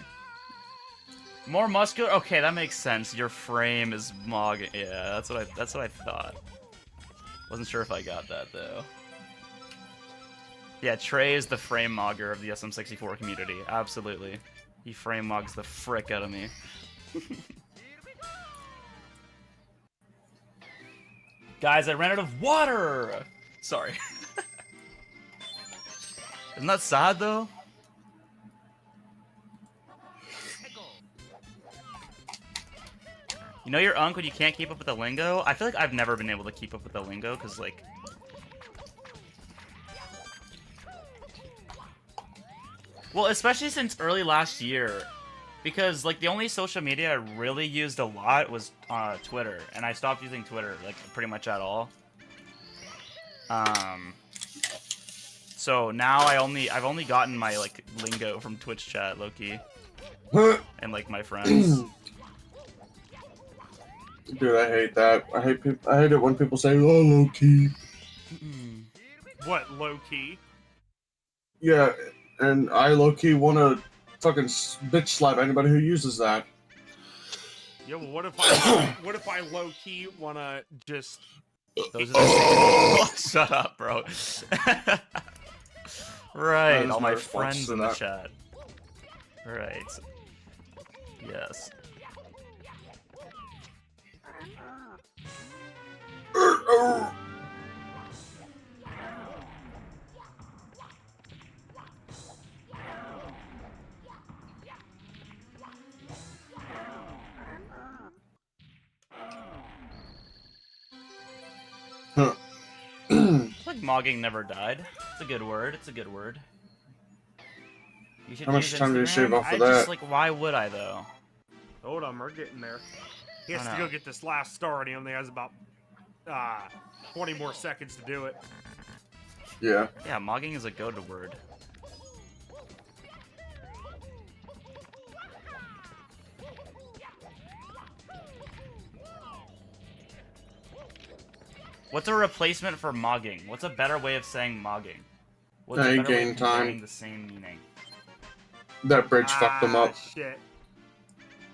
More muscular? Okay, that makes sense. Your frame is mogging. Yeah, that's what I thought. Wasn't sure if I got that though. Yeah, Trey is the frame mogger of the SM64 community. Absolutely. He frame mogs the frick out of me. Guys, I ran out of water! Sorry. Isn't that sad, though? You know your unk when you can't keep up with the lingo? I feel like I've never been able to keep up with the lingo, because, like... Well, especially since early last year. Because, like, the only social media I really used a lot was Twitter. And I stopped using Twitter, like, pretty much at all. So now I've only gotten my, like, lingo from Twitch chat, low-key. And, like, my friends. Dude, I hate that. I hate it when people say, "Oh, low key." What, low key? Yeah, and I low key want to fucking bitch slap anybody who uses that. Yeah, well, what if I low key wanna just? Those are the same. Shut up, bro. Right, That is all my my response friends to in the that. chat. Right. Yes. It's like mogging never died. It's a good word. It's a good word. You should How much use time did you Instagram? shave off I of just that? like, why would I though? Hold on, we're getting there. He has I to know. go get this last star, and he only has about 20 more seconds to do it. Yeah. Yeah, mogging is a go-to word. What's a replacement for mogging? What's a better way of saying mogging? What's Hey, a better way gain of conveying time. the same meaning? That bridge fucked them up. Shit.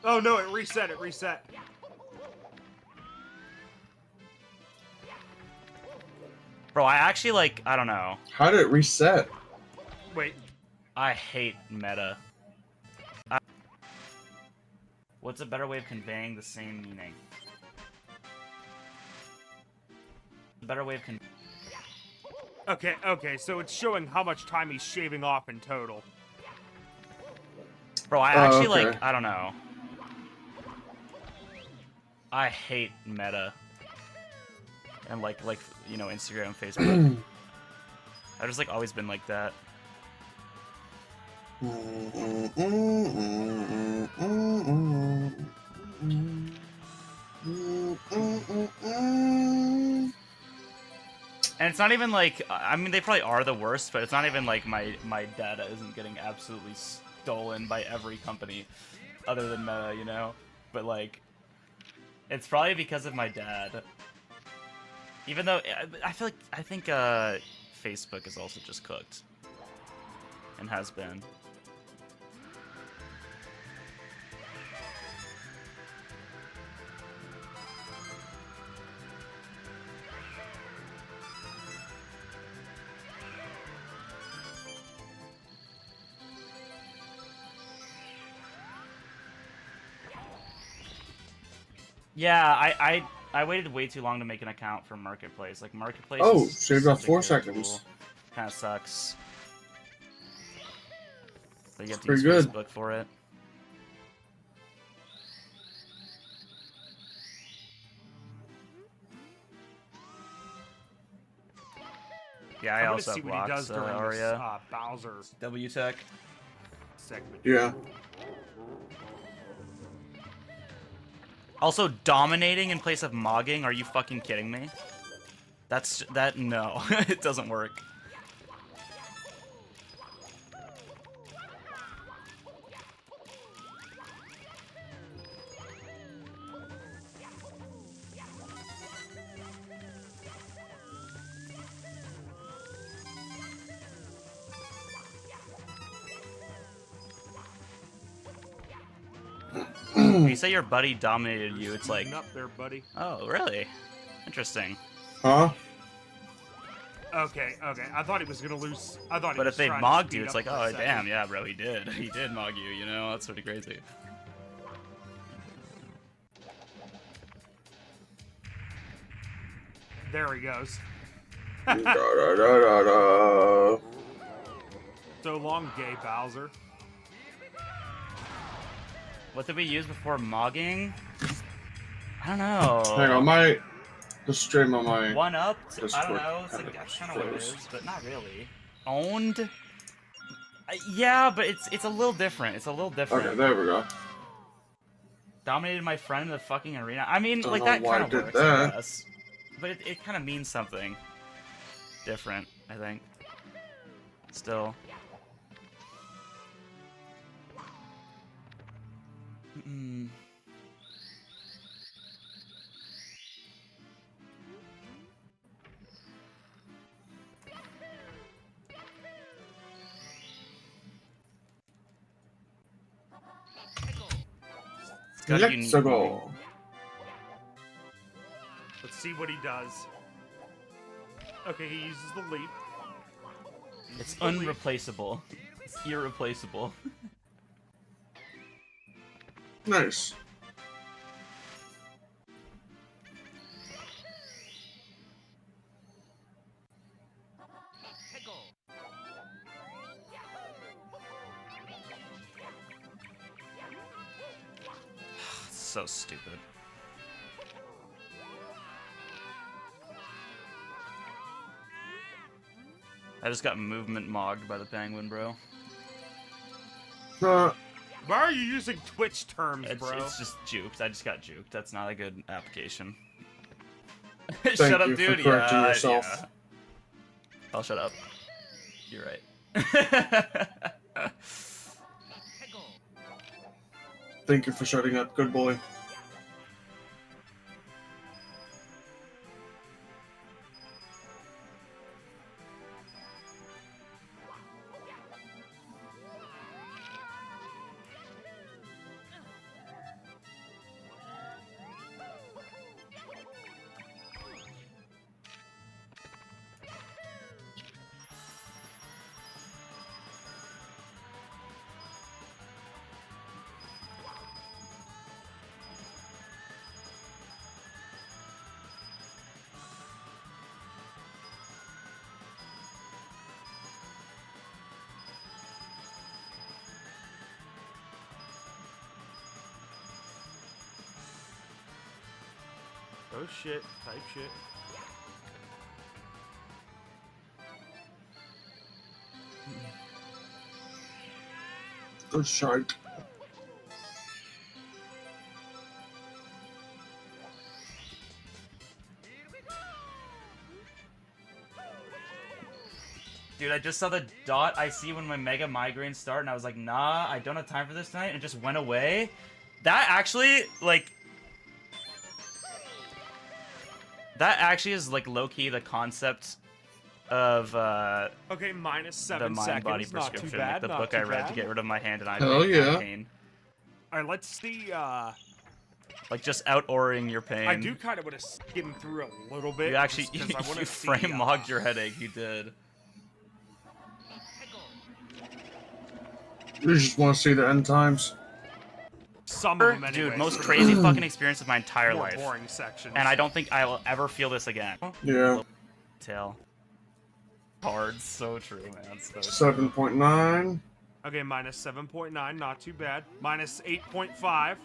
Oh no, it reset. It reset. Bro, I actually like, I don't know. How did it reset? Wait. I hate meta. What's a better way of conveying the same meaning? A better way of Okay, so it's showing how much time he's shaving off in total. Bro, I actually okay. like, I don't know. I hate meta. And like, you know, Instagram, Facebook. I've just like always been like that. And it's not even like, I mean, they probably are the worst, but it's not even like my data isn't getting absolutely stolen by every company other than Meta, you know? But like, it's probably because of my dad. Even though, I think Facebook is also just cooked. And has been. Yeah, I waited way too long to make an account for Marketplace. Like, Marketplace Oh, is shaved such off a 4 good seconds. tool. Kinda sucks. But you have to Pretty use good. Facebook for it. Yeah, I I'm gonna also see have what he does Locks, during this Aria. Bowser W-Tech. segment. Yeah. Also, dominating in place of mogging? Are you fucking kidding me? No. It doesn't work. When you say your buddy dominated you, it's like, Up there, buddy. oh, really? Interesting. Huh? Okay, okay. I thought he was gonna lose. I thought. He But was if they trying to mogged speed you, it's up like, for a oh second. damn, yeah, bro, he did. He did mog you. You know, that's pretty crazy. There he goes. Da, da, da, da, da. So long, gay Bowser. What did we use before mogging? I don't know. Hang on, the stream on my. One up? I Discord don't know. It's like kinda that's kind of what it froze. is, but not really. Owned? Yeah, but it's a little different. It's a little different. Okay, there we go. Dominated my friend in the fucking arena. I mean, Don't like know that why kind I of did works, I that. guess. But it kind of means something different, I think. Still. Mm. It's got a Let's unique go. Let's see what he does. Okay, he uses the leap. It's unreplaceable. It's irreplaceable. Nice. So stupid. I just got movement mogged by the penguin, bro. Uh, Why are you using Twitch terms, bro? It's just juked. I just got juked. That's not a good application. Thank Shut up, you for dude. correcting Yeah, yourself. yeah. I'll shut up. You're right. Thank you for shutting up. Good boy. Oh shit, type shit. Good shark. Dude, I just saw the dot I see when my mega migraines start, and I was like, nah, I don't have time for this tonight, and it just went away. That actually, like... That actually is, like, low-key the concept of, Okay, minus the 7 mind body seconds. Not too prescription, bad. like the not book too I read bad. to get rid of my hand and eye Hell yeah. pain. All right, let's see. Like, just out-auring your pain. I do kind of want to skim through a little bit. You actually, just 'cause I wanna you see, frame-mogged your headache, you did. You just want to see the end times. Some of them, anyways. Dude, most crazy fucking experience of my entire more life. boring sections. And I don't think I will ever feel this again. Yeah. Tail. Hard, so true, man. So true. 7.9. Okay, minus 7.9, not too bad. Minus 8.5.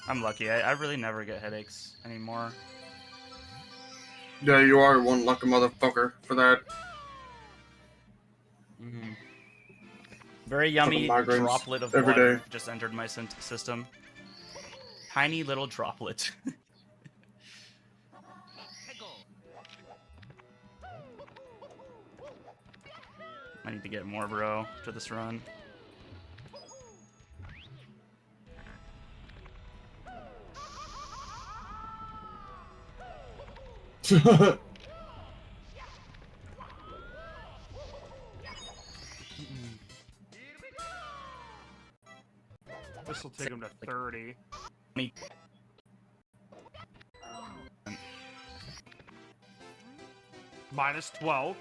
I'm lucky. I really never get headaches anymore. Yeah, you are one lucky motherfucker for that. Mm-hmm. Very yummy migraines droplet of every water day. just entered my system. Tiny little droplet. I need to get more, bro, to this run. This will take him to 30. Minus 12.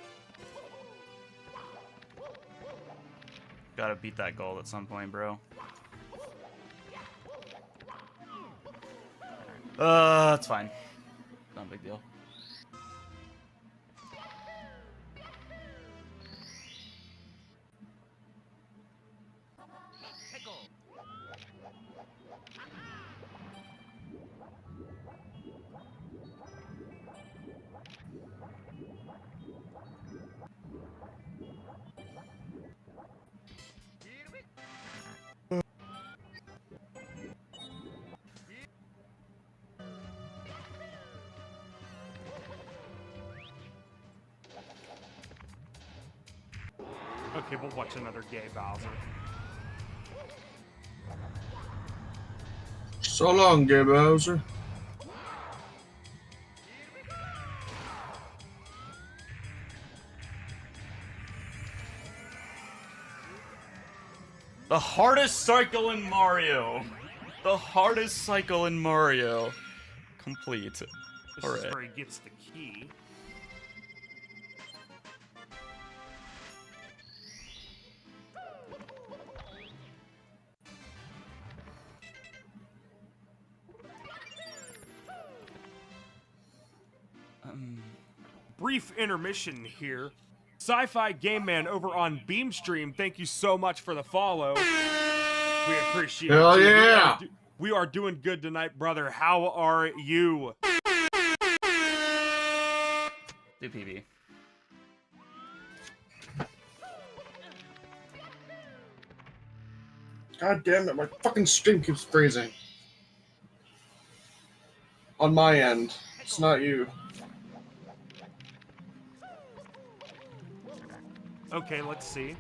Gotta beat that goal at some point, bro. That's fine. Not a big deal. Okay, we'll watch another gay Bowser. So long, Gay Bowser. The hardest cycle in Mario. The hardest cycle in Mario. Complete. This Alright. is where he gets the key. Brief intermission here. Sci-Fi Game Man over on Beamstream, thank you so much for the follow. We appreciate Hell you. yeah! We are doing good tonight, brother. How are you? Do PB. God damn it, my fucking stream keeps freezing. On my end. It's not you. Okay, let's see.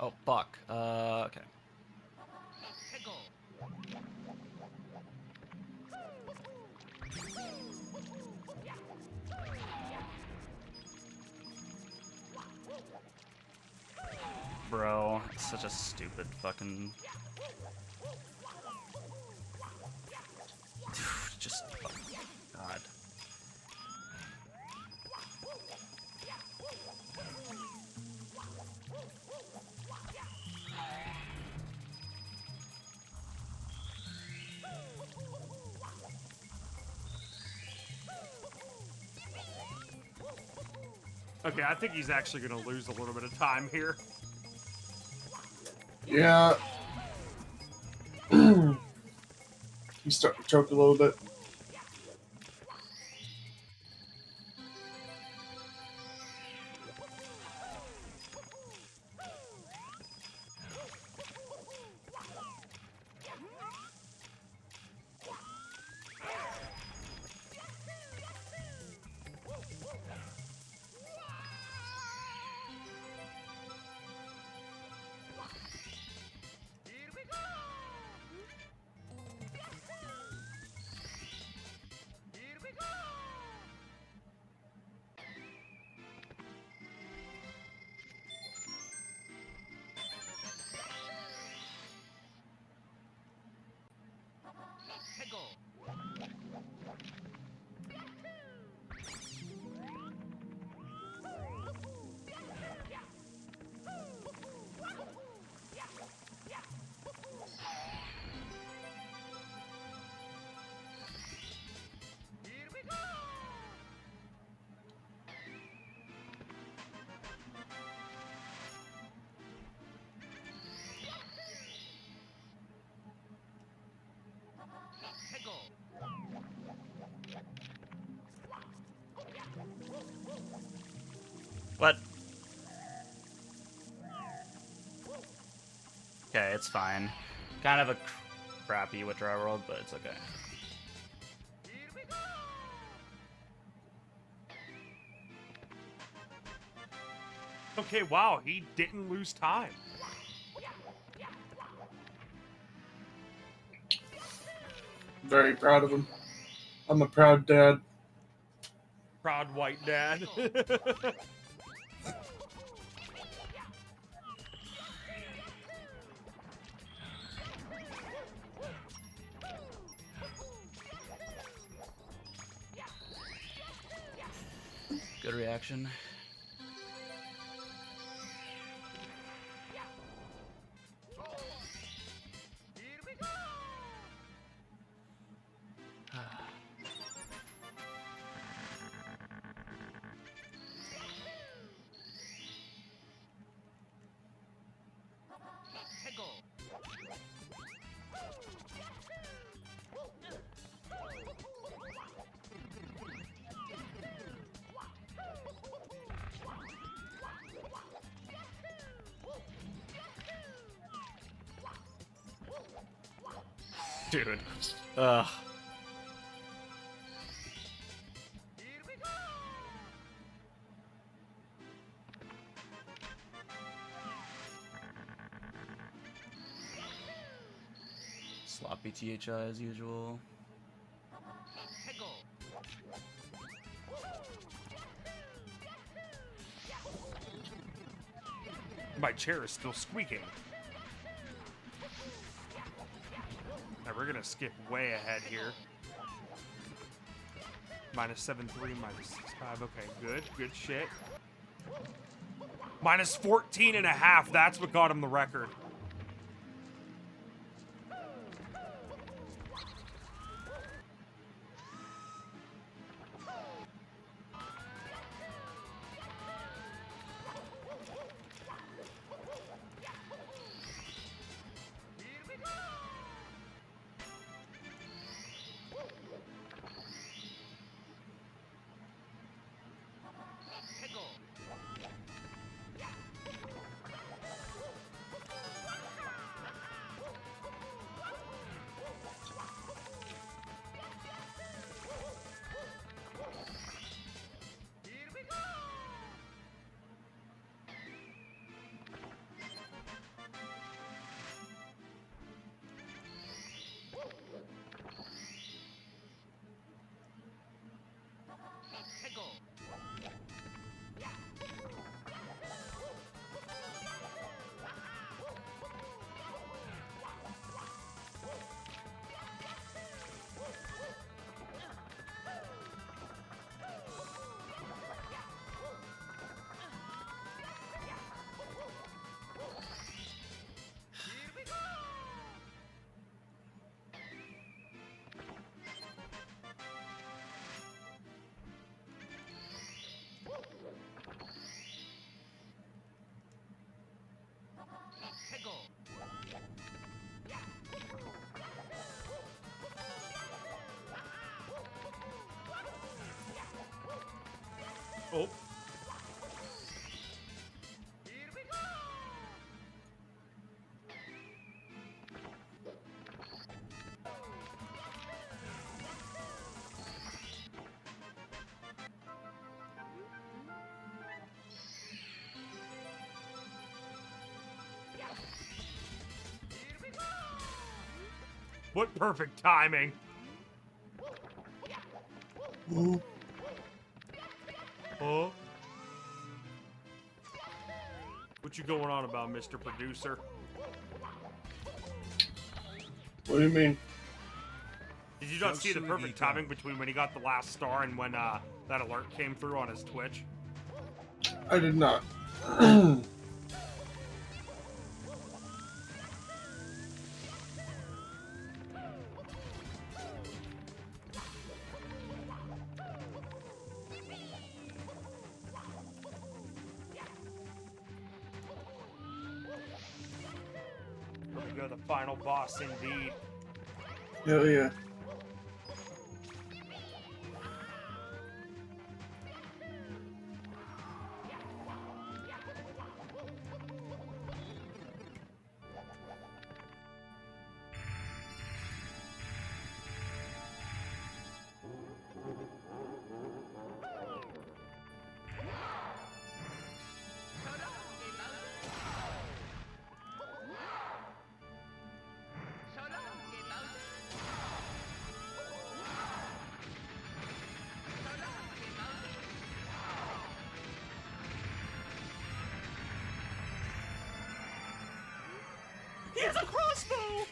Oh, fuck. Okay. Bro, it's such a stupid fucking... Just... Oh, God. Okay, I think he's actually going to lose a little bit of time here. Yeah. He's starting to choke a little bit. What? Okay, it's fine. Kind of a crappy withdrawal world, but it's okay. Okay, wow, he didn't lose time. very proud of him. I'm a proud dad. Proud white dad. Good reaction. Dude. Ugh. Sloppy THI as usual. My chair is still squeaking. Now we're gonna skip way ahead here. Minus 7-3, minus 6-5. Okay, good. Good shit. Minus 14.5. That's what got him the record. Oh. What perfect timing. Huh? What you going on about, Mr. Producer? What do you mean? Did you not see the perfect timing between when he got the last star and when that alert came through on his Twitch? I did not. Here we go, the final boss indeed. Hell yeah. He has a crossbow!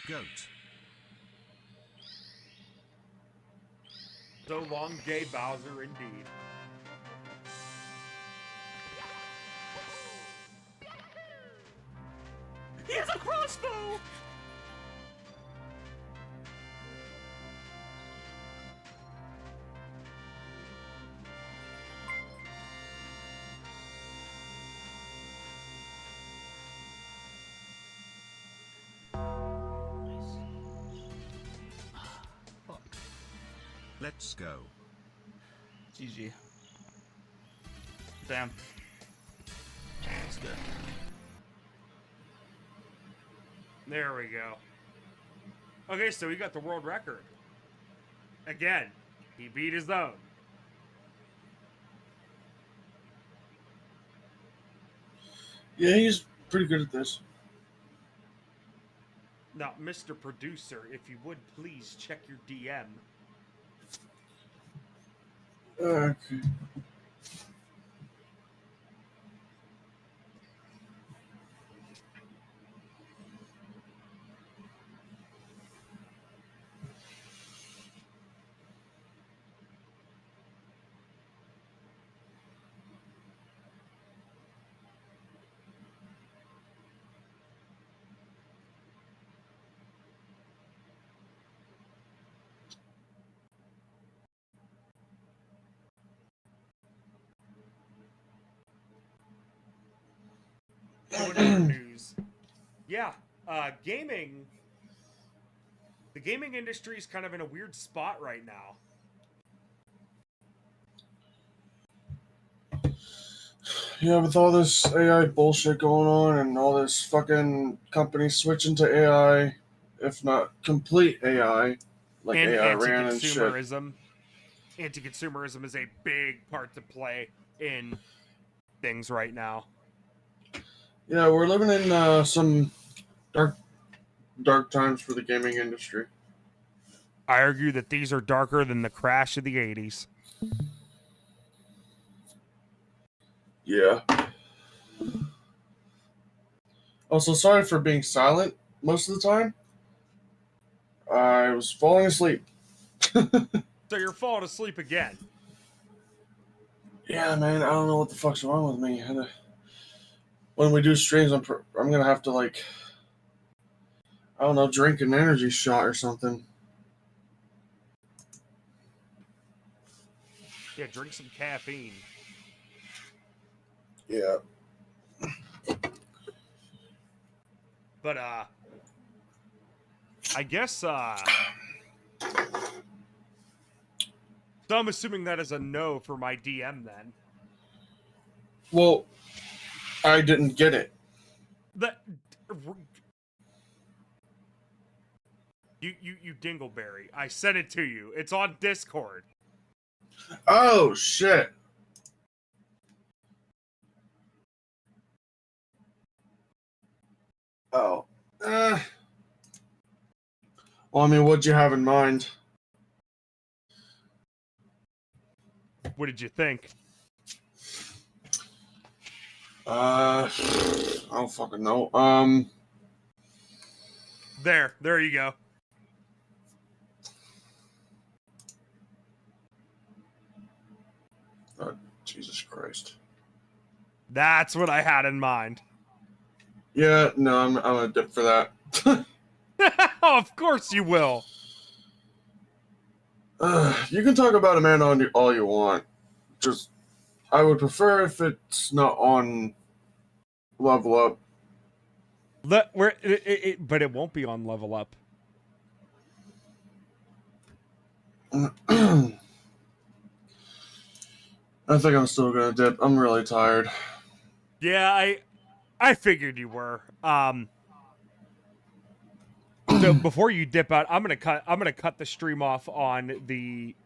Goat. So long, gay Bowser, indeed. He has a crossbow! Let's go. GG. Damn. That's good. There we go. Okay, so he got the world record. Again, he beat his own. Yeah, he's pretty good at this. Now, Mr. Producer, if you would please check your DM. Okay. So in other news, yeah, gaming. The gaming industry is kind of in a weird spot right now. Yeah, with all this AI bullshit going on and all this fucking companies switching to AI, if not complete AI, like And AI ran and shit. anti-consumerism. Anti-consumerism is a big part to play in things right now. Yeah, we're living in some dark times for the gaming industry. I argue that these are darker than the crash of the 80s. Yeah. Also, sorry for being silent most of the time. I was falling asleep. So you're falling asleep again. Yeah, man, I don't know what the fuck's wrong with me. When we do streams, I'm gonna have to, like, I don't know, drink an energy shot or something. Yeah, drink some caffeine. Yeah. But I guess so I'm assuming that is a no for my DM then. Well, I didn't get it. That you dingleberry. I sent it to you. It's on Discord. Oh shit. Oh. Well, I mean, what'd you have in mind? What did you think? I don't fucking know. There you go. Jesus Christ. That's what I had in mind. Yeah, no, I'm gonna dip for that. Oh, of course you will. You can talk about Amanda all you want. Just, I would prefer if it's not on Level Up. But it won't be on Level Up. I think I'm still gonna dip. I'm really tired. Yeah, I figured you were. So before you dip out, I'm gonna cut the stream off on the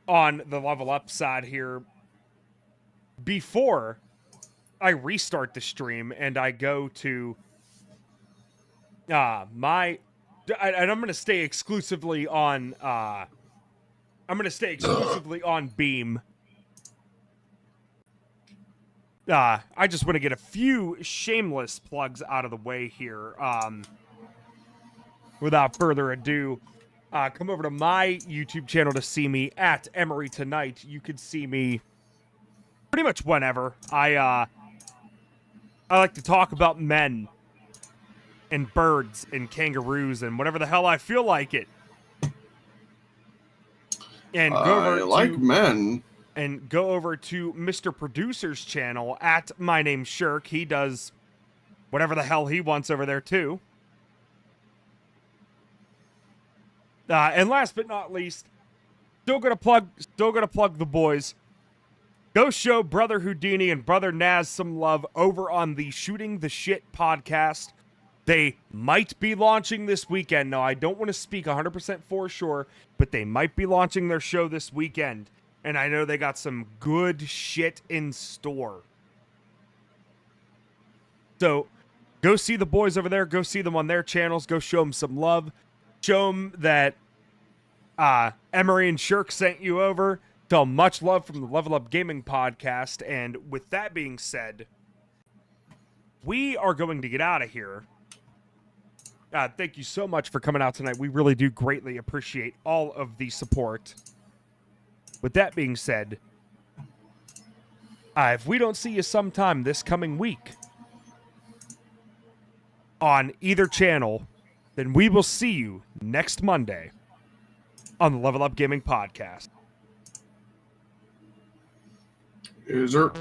Level Up side here before I restart the stream and I go to and I'm gonna stay exclusively on Beam. I just want to get a few shameless plugs out of the way here. Without further ado, come over to my YouTube channel to see me at Emory Tonight. You could see me pretty much whenever. I like to talk about men and birds and kangaroos and whatever the hell I feel like it. And Men. And go over to Mr. Producer's channel at My Name's Sherk. He does whatever the hell he wants over there too. And last but not least, still gonna plug the boys. Go show Brother Houdini and Brother Naz some love over on the Shooting the Shit podcast. They might be launching this weekend. Now, I don't want to speak 100% for sure, but they might be launching their show this weekend. And I know they got some good shit in store. So, go see the boys over there. Go see them on their channels. Go show them some love. Show them that Emory and Sherk sent you over. Tell them much love from the Level Up Gaming podcast. And with that being said, we are going to get out of here. Thank you so much for coming out tonight. We really do greatly appreciate all of the support. With that being said, if we don't see you sometime this coming week on either channel, then we will see you next Monday on the Level Up Gaming podcast. Is there?